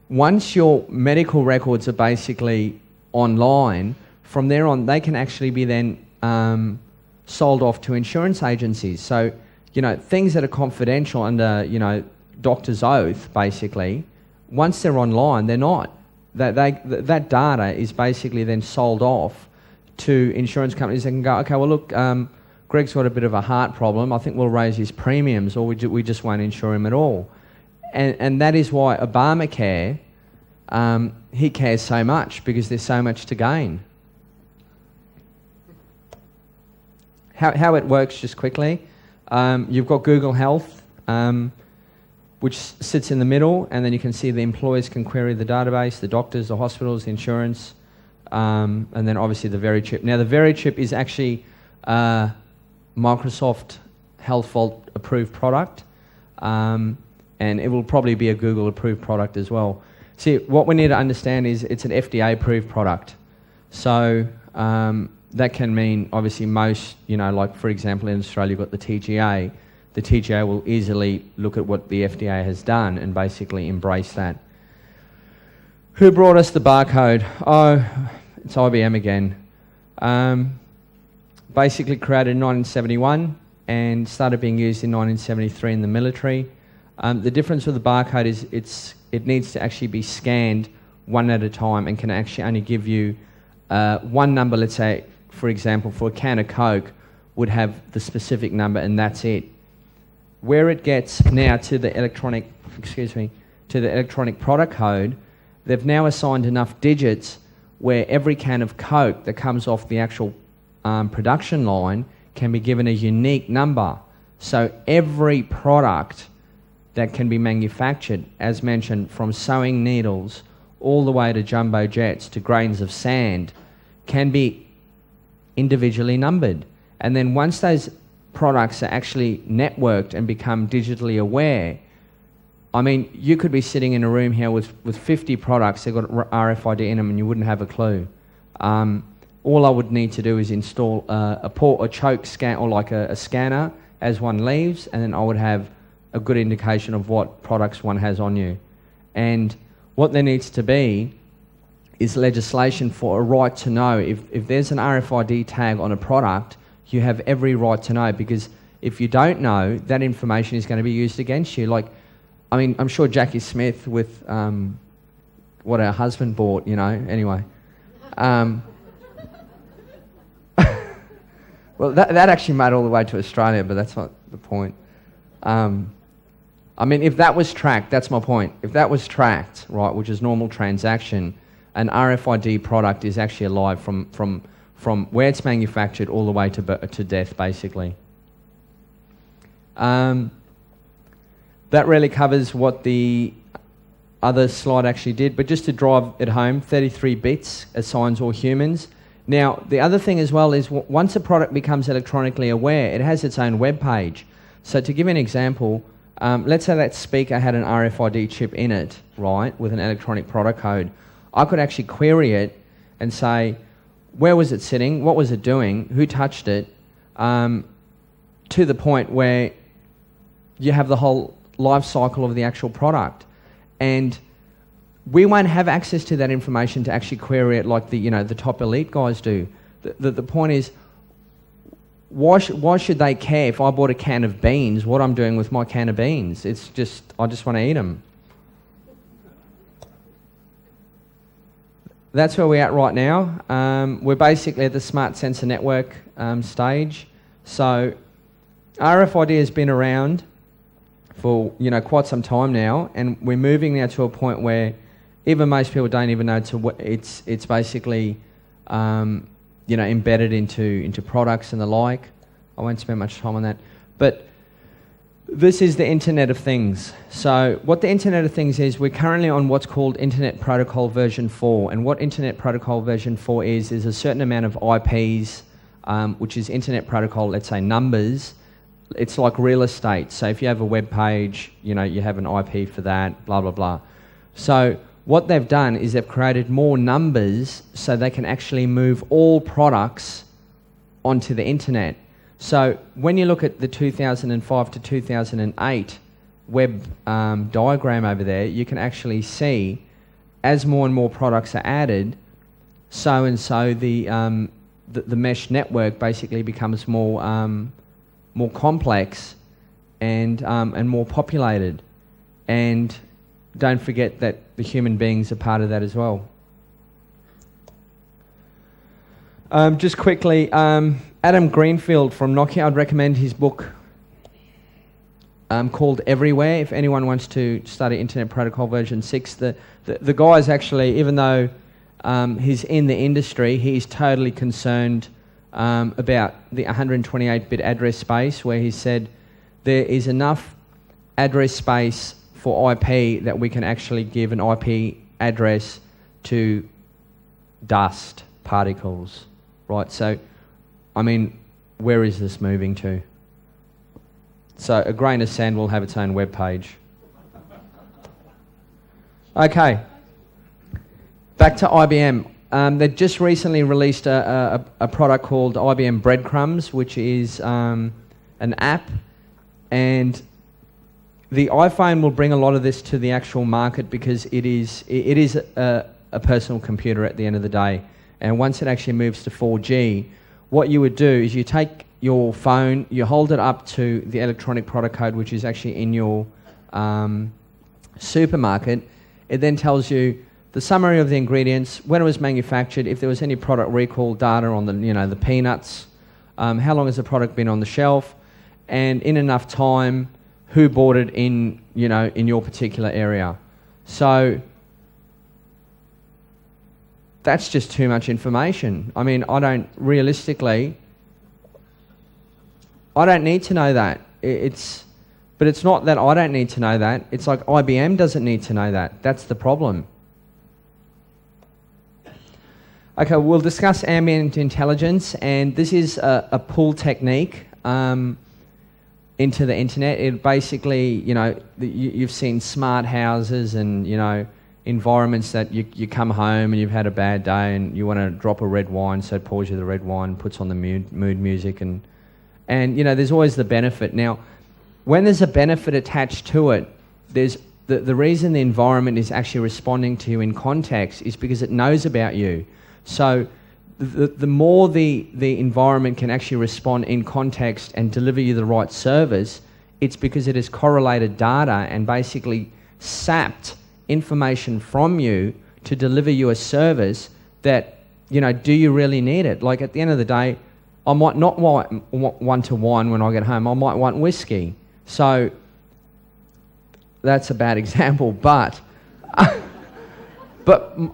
once your medical records are basically online, from there on, they can actually be then sold off to insurance agencies. So, things that are confidential under, doctor's oath, basically, once they're online, they're not. That data is basically then sold off to insurance companies that can go, okay, well, look, Greg's got a bit of a heart problem. I think we'll raise his premiums, or we just won't insure him at all. And that is why Obamacare, he cares so much, because there's so much to gain. How it works, just quickly, you've got Google Health, which sits in the middle, and then you can see the employers can query the database, the doctors, the hospitals, the insurance, and then obviously the VeriChip. Now the VeriChip is actually Microsoft Health Vault approved product, and it will probably be a Google approved product as well. See, what we need to understand is it's an FDA approved product. So that can mean obviously most, like for example in Australia you've got the TGA, the TGA will easily look at what the FDA has done and basically embrace that. Who brought us the barcode? Oh, it's IBM again. Basically created in 1971 and started being used in 1973 in the military. The difference with the barcode is it needs to actually be scanned one at a time and can actually only give you one number. Let's say, for example, for a can of Coke would have the specific number and that's it. Where it gets now to the electronic product code, they've now assigned enough digits where every can of Coke that comes off the actual production line can be given a unique number. So every product that can be manufactured, as mentioned, from sewing needles all the way to jumbo jets to grains of sand, can be individually numbered. And then once those products are actually networked and become digitally aware, I mean, you could be sitting in a room here with 50 products, they've got RFID in them and you wouldn't have a clue. All I would need to do is install a choke scan or like a scanner as one leaves, and then I would have a good indication of what products one has on you. And what there needs to be is legislation for a right to know. If there's an RFID tag on a product, you have every right to know, because if you don't know, that information is going to be used against you. Like, I mean, I'm sure Jackie Smith with what her husband bought, you know, anyway. Well, that actually made all the way to Australia, but that's not the point. I mean, if that was tracked, that's my point. If that was tracked, right, which is normal transaction, an RFID product is actually alive from where it's manufactured all the way to death, basically. That really covers what the other slide actually did, but just to drive it home, 33 bits assigns all humans. Now, the other thing as well is once a product becomes electronically aware, it has its own web page. So to give you an example, let's say that speaker had an RFID chip in it, right, with an electronic product code. I could actually query it and say, where was it sitting, what was it doing, who touched it, to the point where you have the whole life cycle of the actual product. And we won't have access to that information to actually query it like the top elite guys do. The point is, why should they care if I bought a can of beans, what I'm doing with my can of beans? It's just, I just want to eat them. That's where we're at right now. We're basically at the smart sensor network stage. So RFID has been around for quite some time now, and we're moving now to a point where even most people don't even know it's basically embedded into products and the like. I won't spend much time on that, but this is the Internet of Things. So what the Internet of Things is, we're currently on what's called Internet Protocol version 4, and what Internet Protocol version 4 is a certain amount of IPs, which is Internet Protocol, let's say numbers. It's like real estate. So if you have a web page, you have an IP for that, blah, blah, blah. So what they've done is they've created more numbers so they can actually move all products onto the internet. So when you look at the 2005 to 2008 web diagram over there, you can actually see as more and more products are added, so the mesh network basically becomes more complex and more populated. And don't forget that the human beings are part of that as well. Just quickly, Adam Greenfield from Nokia, I'd recommend his book called Everywhere, if anyone wants to study Internet Protocol version 6. The guy's actually, even though he's in the industry, he's totally concerned about the 128-bit address space, where he said there is enough address space for IP that we can actually give an IP address to dust particles, right? So, I mean, where is this moving to? So a grain of sand will have its own web page. Okay, back to IBM. They just recently released a product called IBM Breadcrumbs, which is an app And the iPhone will bring a lot of this to the actual market because it is a personal computer at the end of the day. And once it actually moves to 4G, what you would do is you take your phone, you hold it up to the electronic product code, which is actually in your supermarket. It then tells you the summary of the ingredients, when it was manufactured, if there was any product recall data on the peanuts, how long has the product been on the shelf, and in enough time, who bought it in your particular area. So that's just too much information. I mean, I don't need to know that. But it's not that I don't need to know that. It's like IBM doesn't need to know that. That's the problem. Okay, we'll discuss ambient intelligence, and this is a pull technique into the internet. It basically, you've seen smart houses and, environments that you come home and you've had a bad day and you want to drop a red wine, so it pours you the red wine, puts on the mood music, and there's always the benefit. Now, when there's a benefit attached to it, there's the reason the environment is actually responding to you in context is because it knows about you. So the more the environment can actually respond in context and deliver you the right service, it's because it has correlated data and basically sapped information from you to deliver you a service that, do you really need it? Like at the end of the day, I might not want wine when I get home. I might want whiskey. So that's a bad example, but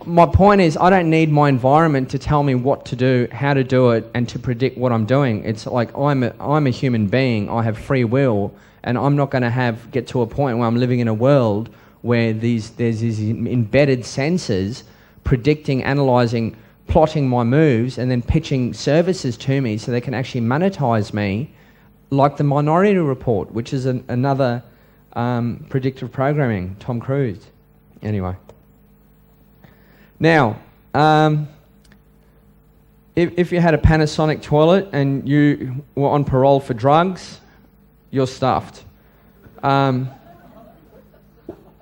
my point is I don't need my environment to tell me what to do, how to do it, and to predict what I'm doing. It's like I'm a human being. I have free will, and I'm not going to get to a point where I'm living in a world where there's these embedded sensors predicting, analysing, plotting my moves, and then pitching services to me so they can actually monetize me, like the Minority Report, which is another predictive programming, Tom Cruise. Anyway. Now, if you had a Panasonic toilet and you were on parole for drugs, you're stuffed.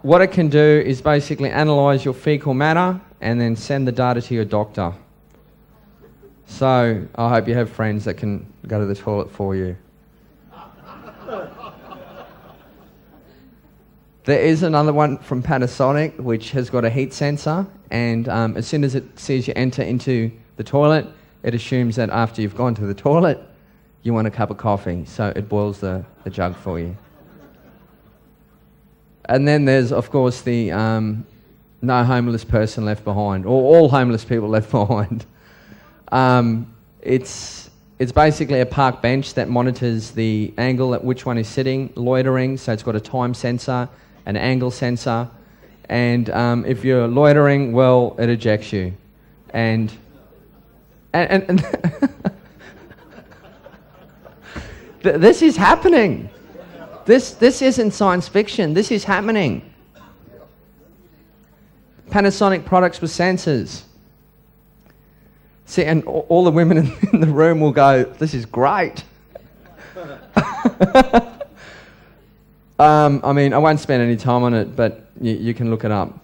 What it can do is basically analyse your fecal matter and then send the data to your doctor. So I hope you have friends that can go to the toilet for you. There is another one from Panasonic which has got a heat sensor, and as soon as it sees you enter into the toilet, it assumes that after you've gone to the toilet, you want a cup of coffee, so it boils the jug for you. And then there's, of course, the no homeless person left behind, or all homeless people left behind. It's basically a park bench that monitors the angle at which one is sitting, loitering, so it's got a time sensor, an angle sensor, and if you're loitering, well, it ejects you. And this is happening. This isn't science fiction. This is happening. Panasonic products with sensors. See, and all the women in the room will go, "This is great." I mean, I won't spend any time on it, but you can look it up.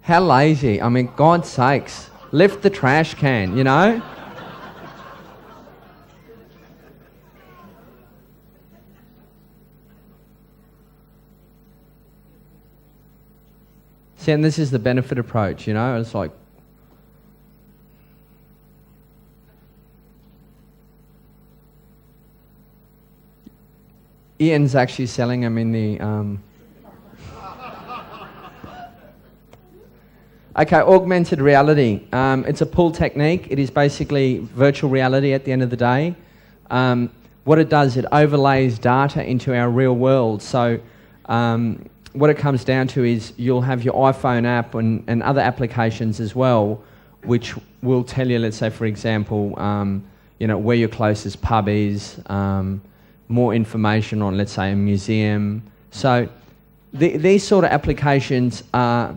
How lazy. I mean, God's sakes. Lift the trash can, you know? See, and this is the benefit approach, you know? It's like... Ian's actually selling them in the... Okay, augmented reality. It's a pull technique. It is basically virtual reality at the end of the day. What it does, it overlays data into our real world. So what it comes down to is you'll have your iPhone app and other applications as well, which will tell you, let's say, for example, where your closest pub is, more information on, let's say, a museum. So these sort of applications are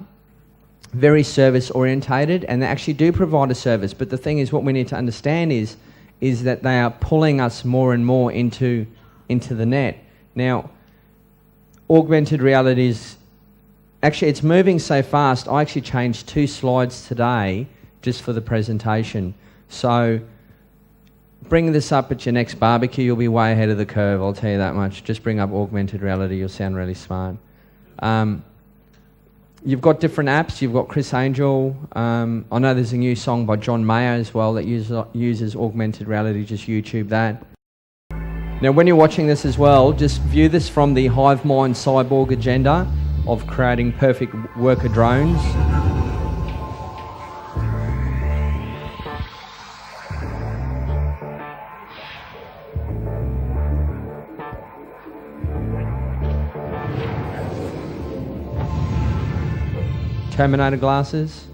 very service orientated, and they actually do provide a service. But the thing is, what we need to understand is that they are pulling us more and more into the net. Now, augmented reality is actually, it's moving so fast. I actually changed 2 slides today just for the presentation. So bring this up at your next barbecue, you'll be way ahead of the curve, I'll tell you that much. Just bring up augmented reality, you'll sound really smart. You've got different apps. You've got Chris Angel. I know there's a new song by John Mayer as well that uses augmented reality. Just YouTube that. Now, when you're watching this as well, just view this from the hive mind cyborg agenda of creating perfect worker drones. Terminator glasses.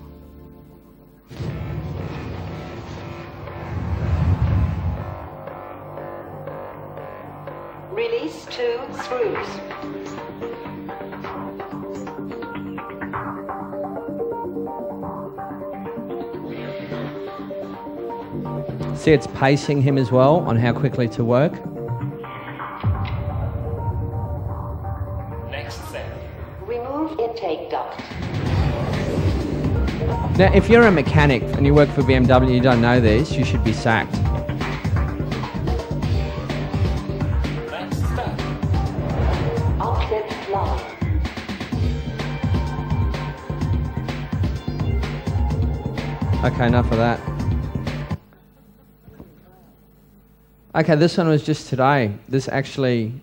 Release 2 screws. See, it's pacing him as well on how quickly to work. Next thing. Remove intake duct. Now, if you're a mechanic and you work for BMW and you don't know this, you should be sacked. Next step. Outfit lock. Okay, enough of that. Okay, this one was just today. This actually...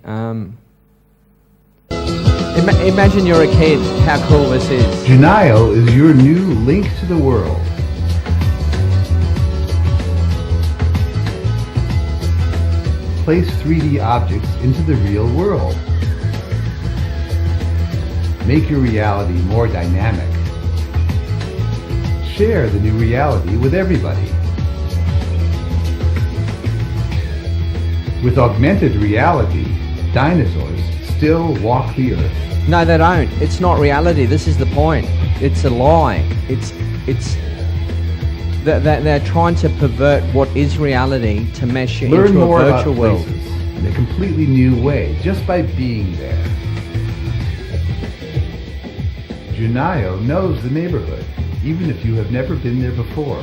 imagine you're a kid, how cool this is. Junio is your new link to the world. Place 3D objects into the real world. Make your reality more dynamic. Share the new reality with everybody. With augmented reality, dinosaurs still walk the earth. No, they don't. It's not reality. This is the point. It's a lie. They're trying to pervert what is reality to mesh it Learn into more a virtual about world. places in a completely new way just by being there. Junio knows the neighborhood, even if you have never been there before.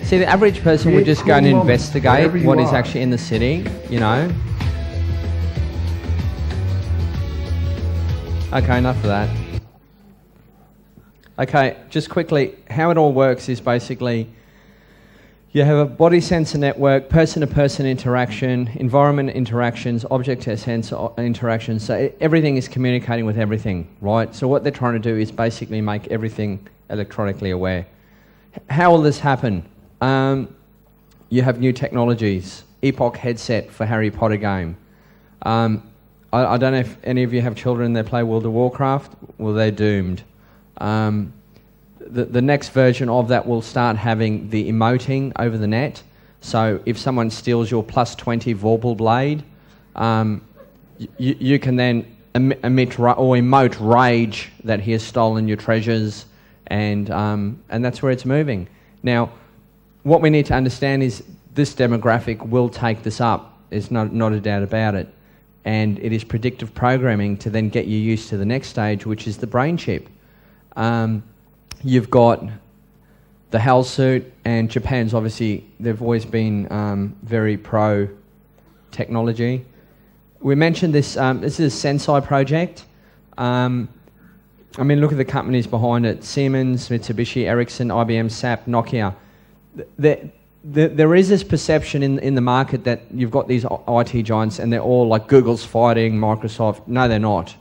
See, the average person would just go and cool investigate moments what is wherever you are. actually in the city, you know. Okay, enough of that. Okay, just quickly, how it all works is basically you have a body sensor network, person-to-person interaction, environment interactions, object-to-sensor interactions. So everything is communicating with everything, right? So what they're trying to do is basically make everything electronically aware. How will this happen? You have new technologies. Epoch headset for Harry Potter game. I don't know if any of you have children that play World of Warcraft. Well, they're doomed. The next version of that will start having the emoting over the net. So if someone steals your +20 Vorpal blade, you can then emit or emote rage that he has stolen your treasures, and that's where it's moving. Now, what we need to understand is this demographic will take this up. There's not a doubt about it. And it is predictive programming to then get you used to the next stage, which is the brain chip. You've got the HAL suit, and Japan's obviously, they've always been very pro technology. We mentioned this, this is a Sensei project. I mean, look at the companies behind it: Siemens, Mitsubishi, Ericsson, IBM, SAP, Nokia. There is this perception in the market that you've got these IT giants and they're all like Google's fighting Microsoft. No, they're not.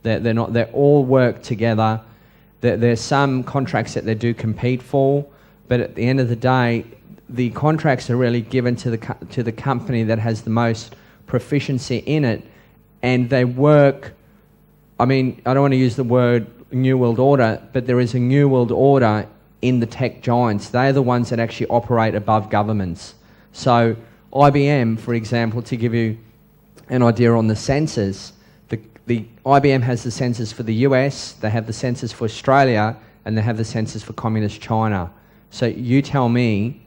They're not. They all work together. There's some contracts that they do compete for, but at the end of the day, the contracts are really given to the company that has the most proficiency in it, and they work I mean, I don't want to use the word New World Order, but there is a New World Order in the tech giants. They're the ones that actually operate above governments. So IBM, for example, to give you an idea on the census, the IBM has the census for the US, they have the census for Australia, and they have the census for Communist China. So you tell me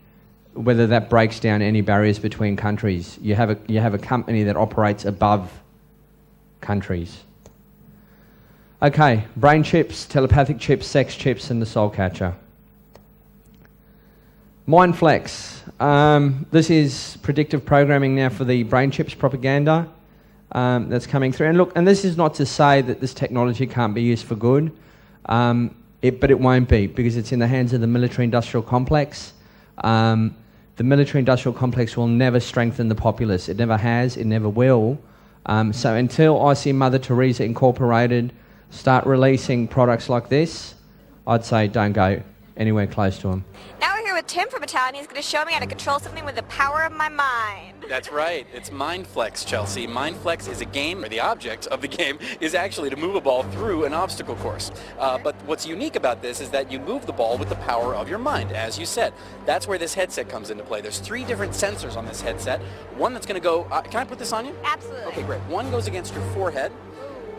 whether that breaks down any barriers between countries. You have a company that operates above countries. Okay, brain chips, telepathic chips, sex chips, and the soul catcher. MindFlex. This is predictive programming now for the brain chips propaganda that's coming through. And look, and this is not to say that this technology can't be used for good, but it won't be, because it's in the hands of the military-industrial complex. The military-industrial complex will never strengthen the populace. It never has, it never will. So until I see Mother Teresa Incorporated start releasing products like this, I'd say don't go anywhere close to them. Now we're here with Tim from Italian. He's going to show me how to control something with the power of my mind. That's right. It's MindFlex, Chelsea. MindFlex is a game where the object of the game is actually to move a ball through an obstacle course. But what's unique about this is that you move the ball with the power of your mind, as you said. That's where this headset comes into play. There's 3 different sensors on this headset. One that's going to go... can I put this on you? Absolutely. Okay, great. One goes against your forehead,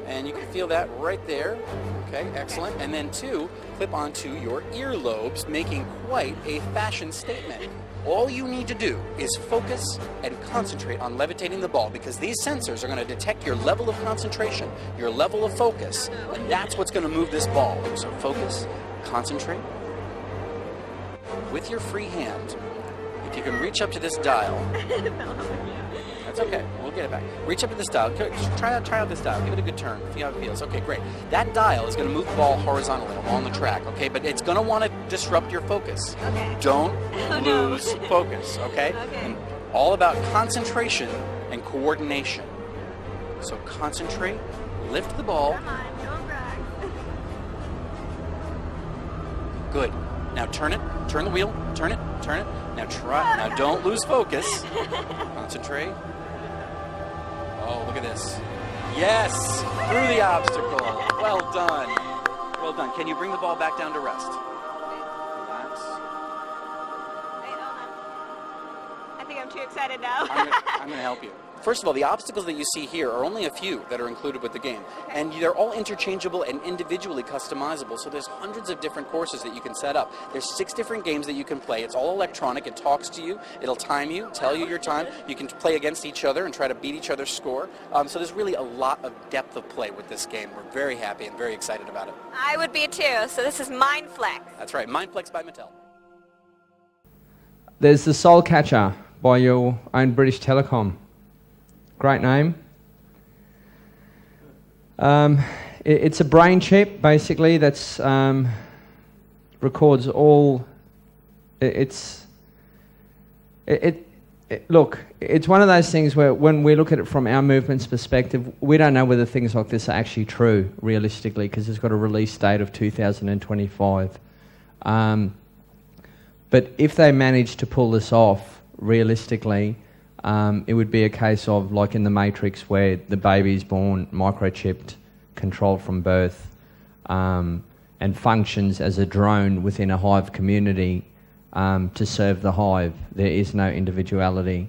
and you can feel that right there. Okay, excellent. And then 2 clip onto your earlobes, making quite a fashion statement. All you need to do is focus and concentrate on levitating the ball, because these sensors are going to detect your level of concentration, your level of focus, and that's what's going to move this ball. So focus, concentrate. With your free hand, if you can reach up to this dial, that's okay, we'll get it back. Reach up to this dial, try out this dial, give it a good turn, see how it feels. Okay, great. That dial is going to move the ball horizontally along the track, okay? But it's going to want to disrupt your focus. Okay. Don't lose focus, okay? Okay. And all about concentration and coordination. So concentrate, lift the ball. Come on, don't brag. Good. Now turn it, turn the wheel, turn it. Now try, now don't lose focus. Concentrate. Oh, look at this. Yes, through the obstacle. Well done. Well done. Can you bring the ball back down to rest? Relax. Wait, hold on. I think I'm too excited now. I'm going to help you. First of all, the obstacles that you see here are only a few that are included with the game. Okay. And they're all interchangeable and individually customizable, so there's hundreds of different courses that you can set up. There's 6 different games that you can play. It's all electronic. It talks to you. It'll time you, tell you your time. You can play against each other and try to beat each other's score. So there's really a lot of depth of play with this game. We're very happy and very excited about it. I would be too. So this is MindFlex. That's right. MindFlex by Mattel. There's the Soul Catcher by your own British Telecom. Great name. It's a brain chip, basically, that's records all. Look, it's one of those things where when we look at it from our movement's perspective, we don't know whether things like this are actually true, realistically, because it's got a release date of 2025. But if they manage to pull this off, realistically, it would be a case of, like in the Matrix, where the baby's born microchipped, controlled from birth, and functions as a drone within a hive community to serve the hive. There is no individuality,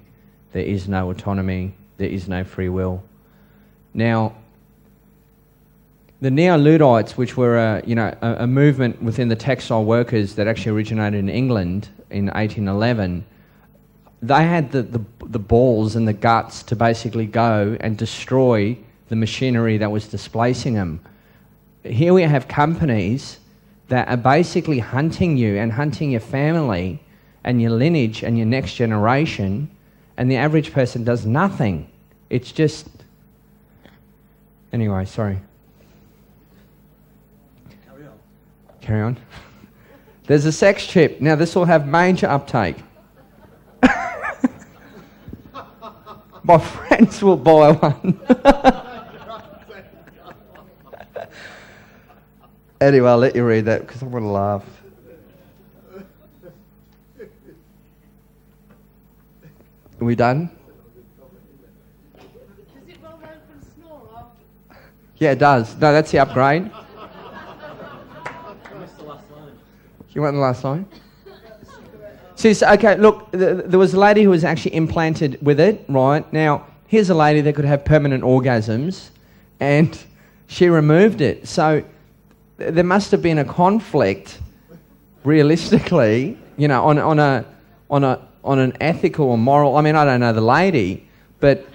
there is no autonomy, there is no free will. Now, the Neo-Luddites, which were a movement within the textile workers that actually originated in England in 1811, they had the balls and the guts to basically go and destroy the machinery that was displacing them. Here we have companies that are basically hunting you and hunting your family and your lineage and your next generation, and the average person does nothing. It's just... Anyway, sorry. Carry on. There's a sex chip. Now, this will have major uptake. My friends will buy one. Anyway, I'll let you read that because I want to laugh. Are we done? Is it well known for the snore? Yeah, it does. No, that's the upgrade. You want the last line? See, so, okay, look, there was a lady who was actually implanted with it, right? Now, here's a lady that could have permanent orgasms, and she removed it. So there must have been a conflict, realistically, you know, on an ethical or moral. I mean, I don't know the lady, but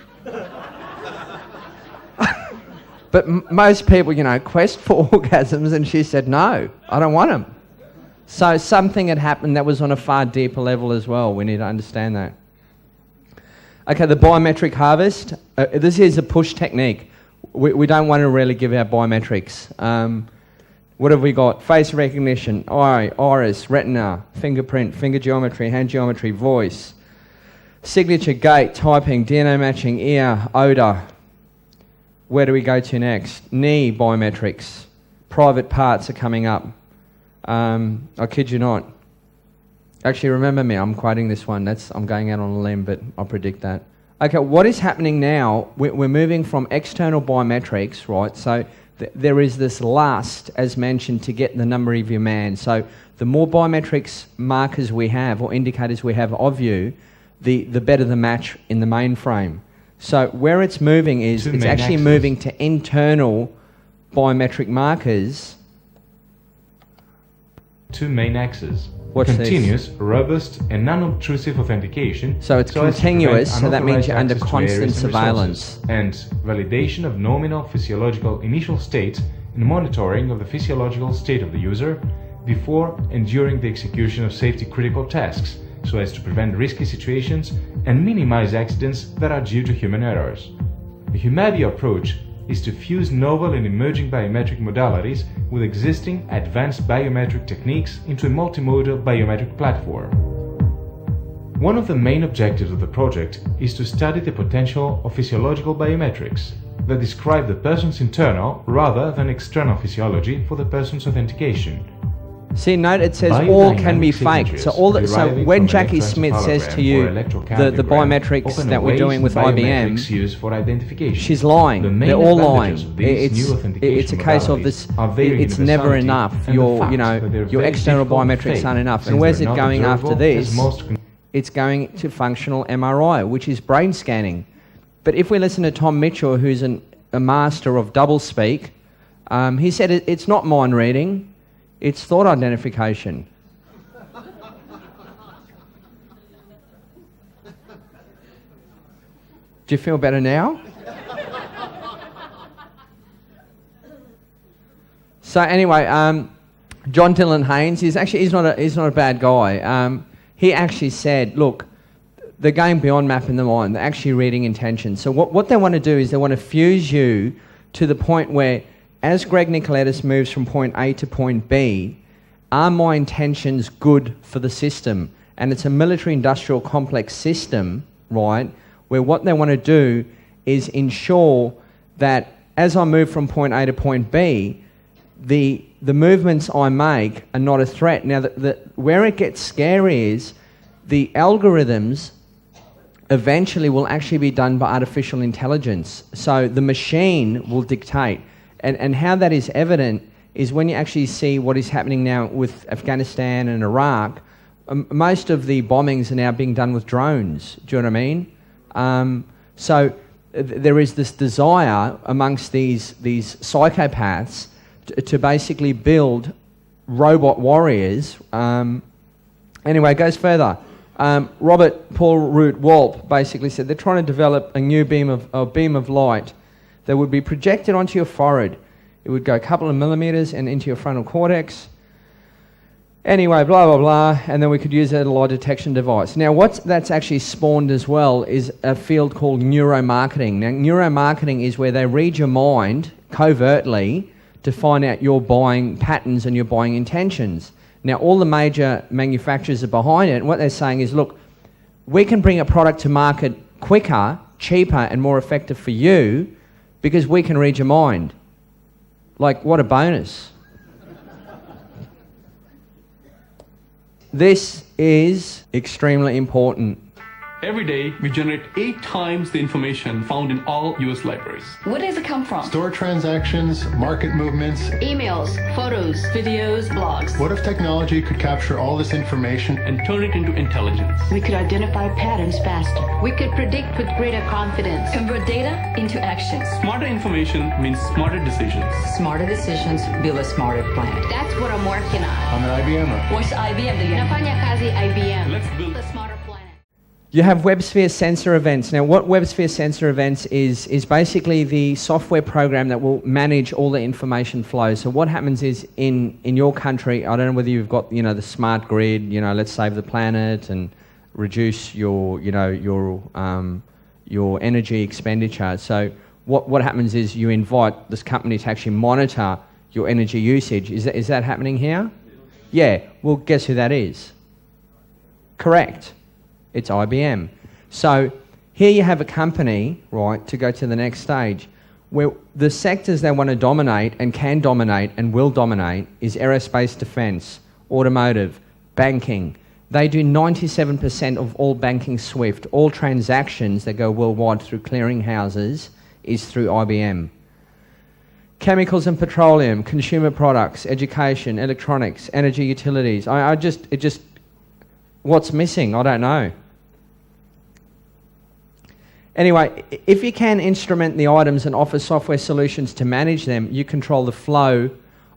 but most people, you know, quest for orgasms, and she said no, I don't want them. So something had happened that was on a far deeper level as well. We need to understand that. Okay, the biometric harvest. This is a push technique. We don't want to really give out biometrics. What have we got? Face recognition, eye, iris, retina, fingerprint, finger geometry, hand geometry, voice, signature, gait, typing, DNA matching, ear, odour. Where do we go to next? Knee biometrics. Private parts are coming up. I kid you not. Actually, remember me, I'm quoting this one. I'm going out on a limb, but I'll predict that. Okay, what is happening now, we're moving from external biometrics, right? So there is this lust, as mentioned, to get the number of your man. So the more biometrics markers we have, or indicators we have of you, the better the match in the mainframe. So where it's moving is, it's actually moving to internal biometric markers. Two main axes. What's continuous, this? Robust, and non-obtrusive authentication. So it's continuous, so that means you're under constant surveillance. And validation of nominal physiological initial state and monitoring of the physiological state of the user before and during the execution of safety-critical tasks, so as to prevent risky situations and minimize accidents that are due to human errors. The Humabio approach is to fuse novel and emerging biometric modalities with existing advanced biometric techniques into a multimodal biometric platform. One of the main objectives of the project is to study the potential of physiological biometrics that describe the person's internal rather than external physiology for the person's authentication. See, note it says all can be faked. So when Jackie Smith says to you the biometrics that we're doing with IBM, she's lying. They're all lying. It's a case of this. It's never enough. Your external biometrics aren't enough. And where's it going after this? It's going to functional MRI, which is brain scanning. But if we listen to Tom Mitchell, who's a master of doublespeak, he said it's not mind reading. It's thought identification. Do you feel better now? So anyway, John Dylan Haynes, he's not a bad guy. He actually said, look, they're going beyond mapping the mind. They're actually reading intentions. So what they want to do is they want to fuse you to the point where, as Greg Nikolettos moves from point A to point B, are my intentions good for the system? And it's a military-industrial complex system, right, where what they want to do is ensure that as I move from point A to point B, the movements I make are not a threat. Now, where it gets scary is the algorithms eventually will actually be done by artificial intelligence. So the machine will dictate. And how that is evident is when you actually see what is happening now with Afghanistan and Iraq. Most of the bombings are now being done with drones. Do you know what I mean? So there is this desire amongst these psychopaths to basically build robot warriors. Anyway, it goes further. Robert Paul Root Walp basically said they're trying to develop a new beam of light that would be projected onto your forehead. It would go a couple of millimeters and into your frontal cortex. Anyway, blah, blah, blah, and then we could use it as a lie detection device. Now, what that's actually spawned as well is a field called neuromarketing. Now, neuromarketing is where they read your mind covertly to find out your buying patterns and your buying intentions. Now, all the major manufacturers are behind it, and what they're saying is, look, we can bring a product to market quicker, cheaper, and more effective for you, because we can read your mind. Like, what a bonus. This is extremely important. Every day, we generate 8 times the information found in all U.S. libraries. Where does it come from? Store transactions, market movements, Emails, photos, videos, blogs. What if technology could capture all this information and turn it into intelligence? We could identify patterns faster. We could predict with greater confidence. Convert data into actions. Smarter information means smarter decisions. Smarter decisions build a smarter planet. That's what I'm working on. I'm an IBMer. What's IBM doing? Nafanya kazi IBM. Let's build a smarter planet. You have WebSphere sensor events. Now, what WebSphere sensor events is basically the software program that will manage all the information flow. So what happens is in your country, I don't know whether you've got, the smart grid, let's save the planet and reduce your energy expenditure. So what happens is you invite this company to actually monitor your energy usage. Is that happening here? Yeah. Well, guess who that is? Correct. It's IBM. So here you have a company, right, to go to the next stage, where the sectors they want to dominate and can dominate and will dominate is aerospace defense, automotive, banking. They do 97% of all banking SWIFT. All transactions that go worldwide through clearing houses is through IBM. Chemicals and petroleum, consumer products, education, electronics, energy utilities. What's missing? I don't know. Anyway, if you can instrument the items and offer software solutions to manage them, you control the flow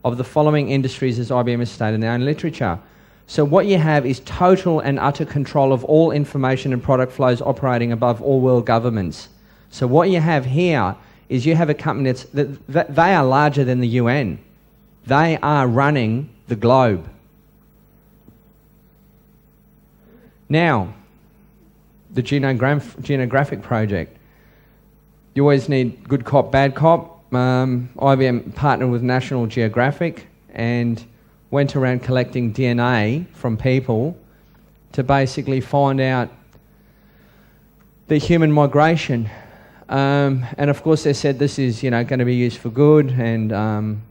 of the following industries as IBM has stated in their own literature. So what you have is total and utter control of all information and product flows operating above all world governments. So what you have here is you have a company that they are larger than the UN. They are running the globe. Now, the Genographic project. You always need good cop, bad cop. IBM partnered with National Geographic and went around collecting DNA from people to basically find out the human migration. And of course they said this is, going to be used for good, and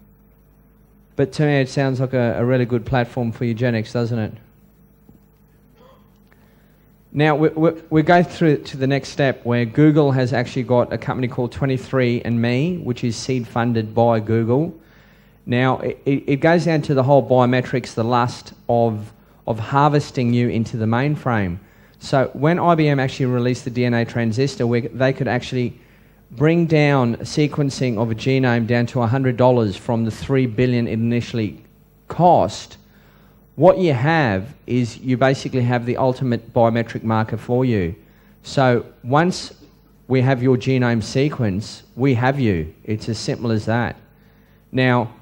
but to me it sounds like a really good platform for eugenics, doesn't it? Now, we go through to the next step where Google has actually got a company called 23andMe, which is seed funded by Google. Now, it goes down to the whole biometrics, the lust of harvesting you into the mainframe. So when IBM actually released the DNA transistor, where they could actually bring down sequencing of a genome down to $100 from the $3 billion it initially cost, what you have is you basically have the ultimate biometric marker for you. So once we have your genome sequence, we have you. It's as simple as that. Now,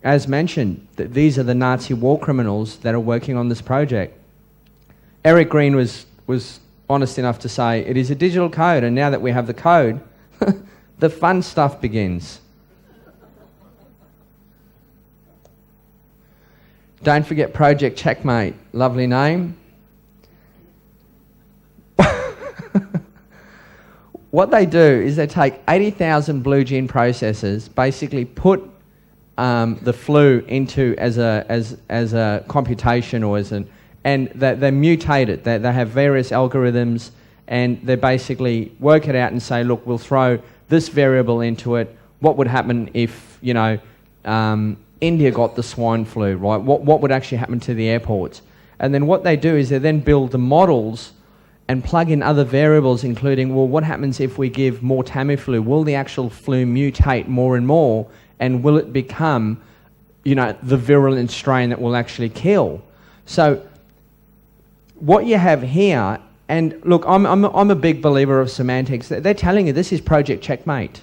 as mentioned, these are the Nazi war criminals that are working on this project. Eric Green was honest enough to say, it is a digital code, and now that we have the code, the fun stuff begins. Don't forget Project Checkmate, lovely name. What they do is they take 80,000 blue gene processors, basically put the flu into as a computation or and they mutate it. They have various algorithms, and they basically work it out and say, look, we'll throw this variable into it. What would happen if India got the swine flu, right? What would actually happen to the airports? And then what they do is they then build the models and plug in other variables, including, well, what happens if we give more Tamiflu? Will the actual flu mutate more and more, and will it become, the virulent strain that will actually kill? So what you have here, and look, I'm a big believer of semantics. They're telling you this is Project Checkmate.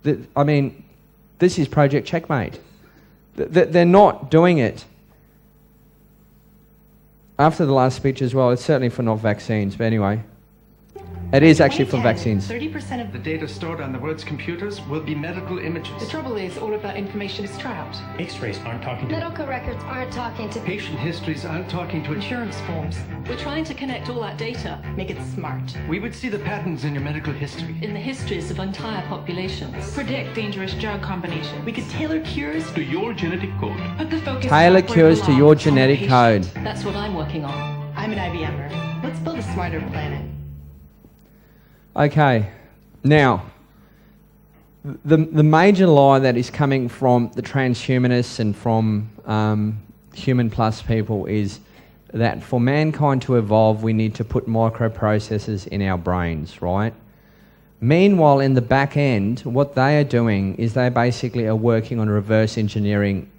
This is Project Checkmate. They're not doing it. After the last speech as well, it's certainly for not vaccines, but anyway. It is actually for vaccines. 30% of the data stored on the world's computers will be medical images. The trouble is, all of that information is trapped. X-rays aren't talking to... Medical records aren't talking to... Patient histories aren't talking to... Insurance forms. We're trying to connect all that data, make it smart. We would see the patterns in your medical history. In the histories of entire populations. Predict dangerous drug combinations. We could tailor cures... to your genetic code. Put the focus... Tailor cures to your genetic code. That's what I'm working on. I'm an IBMer. Let's build a smarter planet. Okay, now, the major lie that is coming from the transhumanists and from human plus people is that for mankind to evolve, we need to put microprocessors in our brains, right? Meanwhile, in the back end, what they are doing is they basically are working on reverse engineering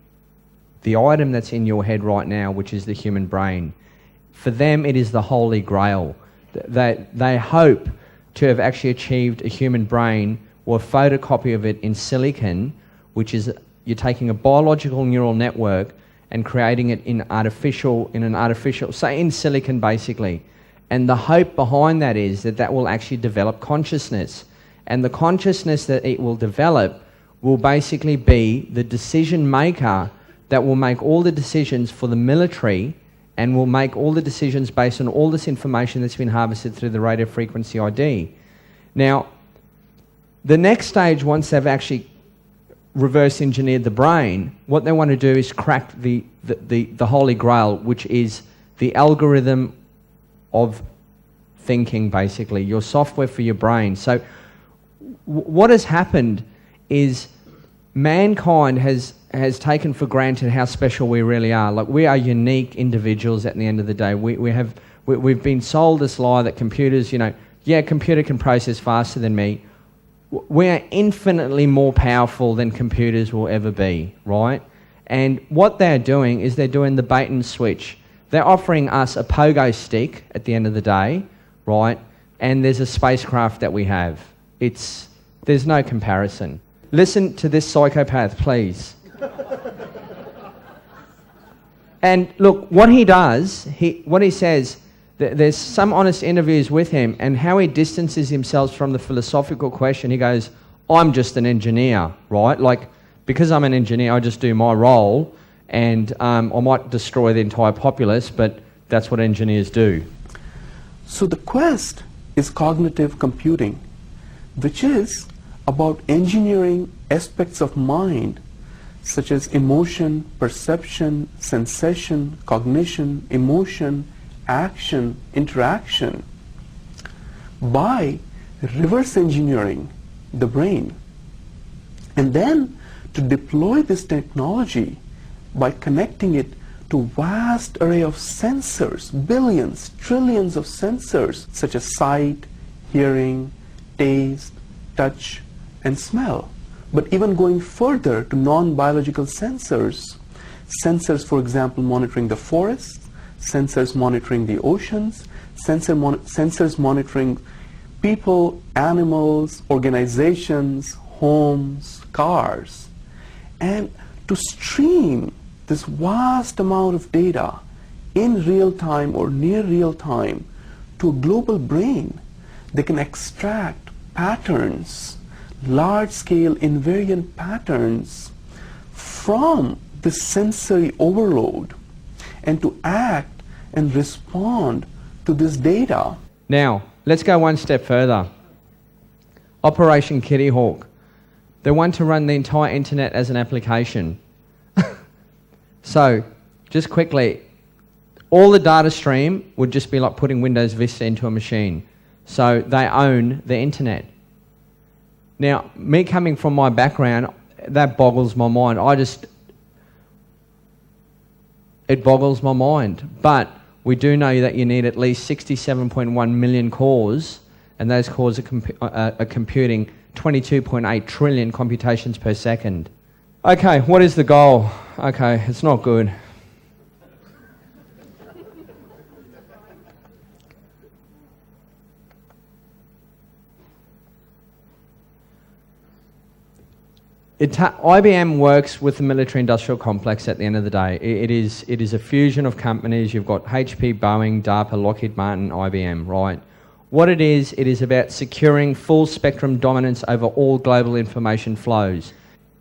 the item that's in your head right now, which is the human brain. For them, it is the holy grail. They hope to have actually achieved a human brain or a photocopy of it in silicon, which is you're taking a biological neural network and creating it in an artificial, say in silicon basically. And the hope behind that is that that will actually develop consciousness. And the consciousness that it will develop will basically be the decision maker that will make all the decisions for the military and will make all the decisions based on all this information that's been harvested through the radio frequency ID. Now, the next stage, once they've actually reverse engineered the brain, what they want to do is crack the holy grail, which is the algorithm of thinking, basically, your software for your brain. So what has happened is mankind has taken for granted how special we really are. Like, we are unique individuals at the end of the day. We've been sold this lie that computers, a computer can process faster than me. We are infinitely more powerful than computers will ever be, right? And what they're doing is they're doing the bait and switch. They're offering us a pogo stick at the end of the day, right? And there's a spacecraft that we have. There's no comparison. Listen to this psychopath, please. And look, what he does, what he says, there's some honest interviews with him, and how he distances himself from the philosophical question. He goes, I'm just an engineer, right? Like, because I'm an engineer, I just do my role, and I might destroy the entire populace, but that's what engineers do. So the quest is cognitive computing, which is about engineering aspects of mind, such as emotion, perception, sensation, cognition, emotion, action, interaction, by reverse engineering the brain. And then to deploy this technology by connecting it to vast array of sensors, billions, trillions of sensors, such as sight, hearing, taste, touch, and smell. But even going further to non-biological sensors, for example, monitoring the forests, sensors monitoring the oceans, sensors monitoring people, animals, organizations, homes, cars. And to stream this vast amount of data in real time or near real time to a global brain, they can extract patterns, large-scale invariant patterns from the sensory overload, and to act and respond to this data. Now, let's go one step further. Operation Kitty Hawk. They want to run the entire internet as an application. So, just quickly, all the data stream would just be like putting Windows Vista into a machine. So they own the internet. Now, me coming from my background, that boggles my mind. It boggles my mind. But we do know that you need at least 67.1 million cores, and those cores are computing 22.8 trillion computations per second. Okay, what is the goal? Okay, it's not good. IBM works with the military-industrial complex at the end of the day. It is a fusion of companies. You've got HP, Boeing, DARPA, Lockheed Martin, IBM, right? What it is about securing full-spectrum dominance over all global information flows.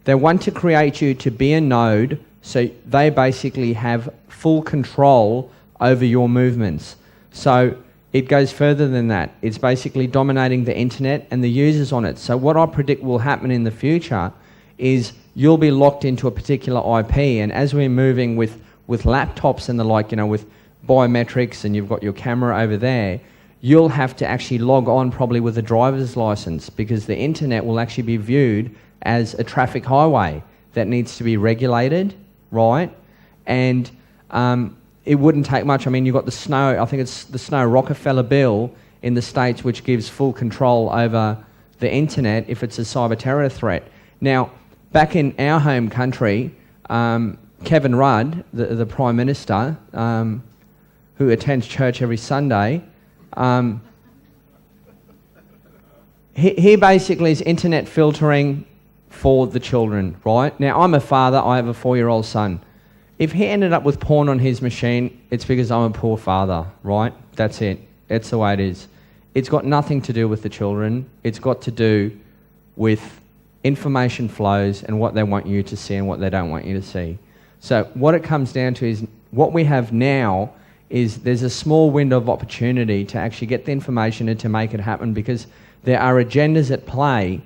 They want to create you to be a node, so they basically have full control over your movements. So it goes further than that. It's basically dominating the internet and the users on it. So what I predict will happen in the future is you'll be locked into a particular IP, and as we're moving with laptops and the like, with biometrics and you've got your camera over there, you'll have to actually log on probably with a driver's license, because the internet will actually be viewed as a traffic highway that needs to be regulated, right? And it wouldn't take much. I mean, you've got the Snow, I think it's the Snow-Rockefeller bill in the States, which gives full control over the internet if it's a cyber terror threat. Now, back in our home country, Kevin Rudd, the Prime Minister, who attends church every Sunday, he basically is internet filtering for the children, right? Now, I'm a father, I have a 4-year-old son. If he ended up with porn on his machine, it's because I'm a poor father, right? That's it. It's the way it is. It's got nothing to do with the children. It's got to do with information flows and what they want you to see and what they don't want you to see. So what it comes down to is what we have now is there's a small window of opportunity to actually get the information and to make it happen, because there are agendas at play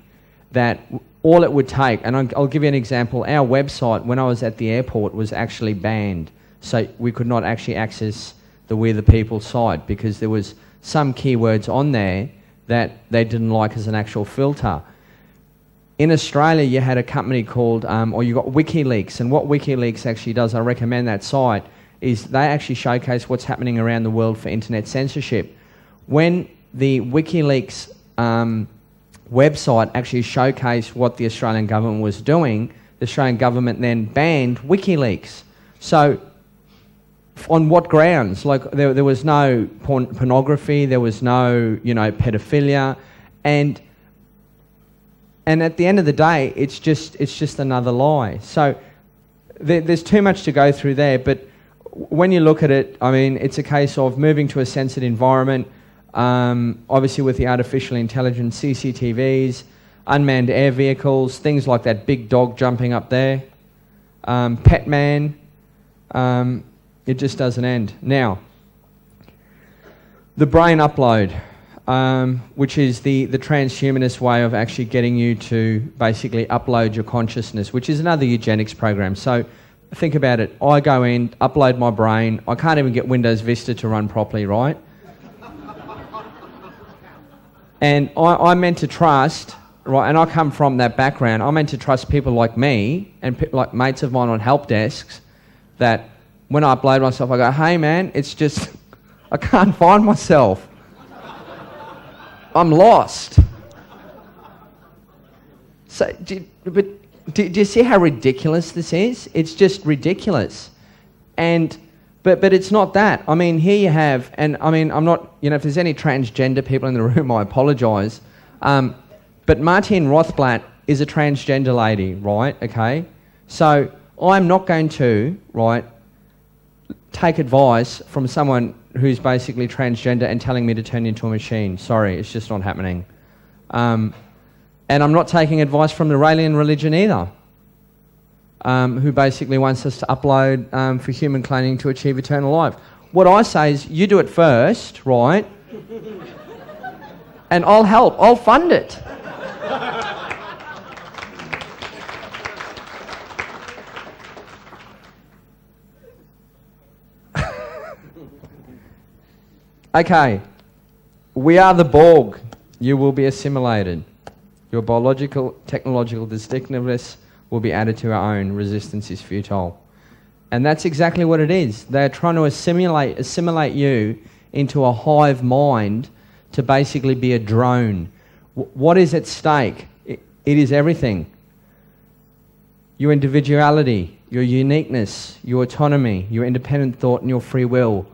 that all it would take, and I'll give you an example. Our website, when I was at the airport, was actually banned. So we could not actually access the We the People site because there was some keywords on there that they didn't like as an actual filter. In Australia, you had a company called, or you got WikiLeaks, and what WikiLeaks actually does, I recommend that site, is they actually showcase what's happening around the world for internet censorship. When the WikiLeaks website actually showcased what the Australian government was doing, the Australian government then banned WikiLeaks. So on what grounds? Like there was no pornography, there was no, pedophilia, and at the end of the day, it's just another lie. So there's too much to go through there, but when you look at it, I mean, it's a case of moving to a censored environment, obviously with the artificial intelligence, CCTVs, unmanned air vehicles, things like that big dog jumping up there, Pet Man, it just doesn't end. Now, the brain upload, which is the transhumanist way of actually getting you to basically upload your consciousness, which is another eugenics program. So think about it. I go in, upload my brain. I can't even get Windows Vista to run properly, right? And I'm meant to trust, right, and I come from that background, I'm meant to trust people like me and like mates of mine on help desks that when I upload myself, I go, hey man, it's just, I can't find myself. I'm lost. So, do you see how ridiculous this is? It's just ridiculous. But it's not that. I mean, here you have, and I mean, I'm not, if there's any transgender people in the room, I apologise. But Martine Rothblatt is a transgender lady, right? Okay? So I'm not going to, right, take advice from someone who's basically transgender and telling me to turn into a machine. Sorry, it's just not happening. And I'm not taking advice from the Raelian religion either, who basically wants us to upload for human cloning to achieve eternal life. What I say is, you do it first, right? And I'll help. I'll fund it. Okay, we are the Borg. You will be assimilated. Your biological, technological distinctiveness will be added to our own. Resistance is futile. And that's exactly what it is. They're trying to assimilate you into a hive mind to basically be a drone. What is at stake? It is everything. Your individuality, your uniqueness, your autonomy, your independent thought and your free will.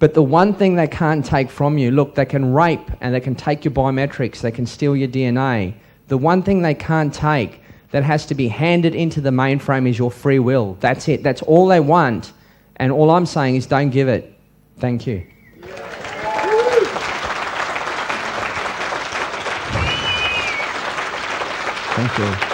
But the one thing they can't take from you, look, they can rape and they can take your biometrics, they can steal your DNA. The one thing they can't take that has to be handed into the mainframe is your free will. That's it. That's all they want. And all I'm saying is don't give it. Thank you. Thank you.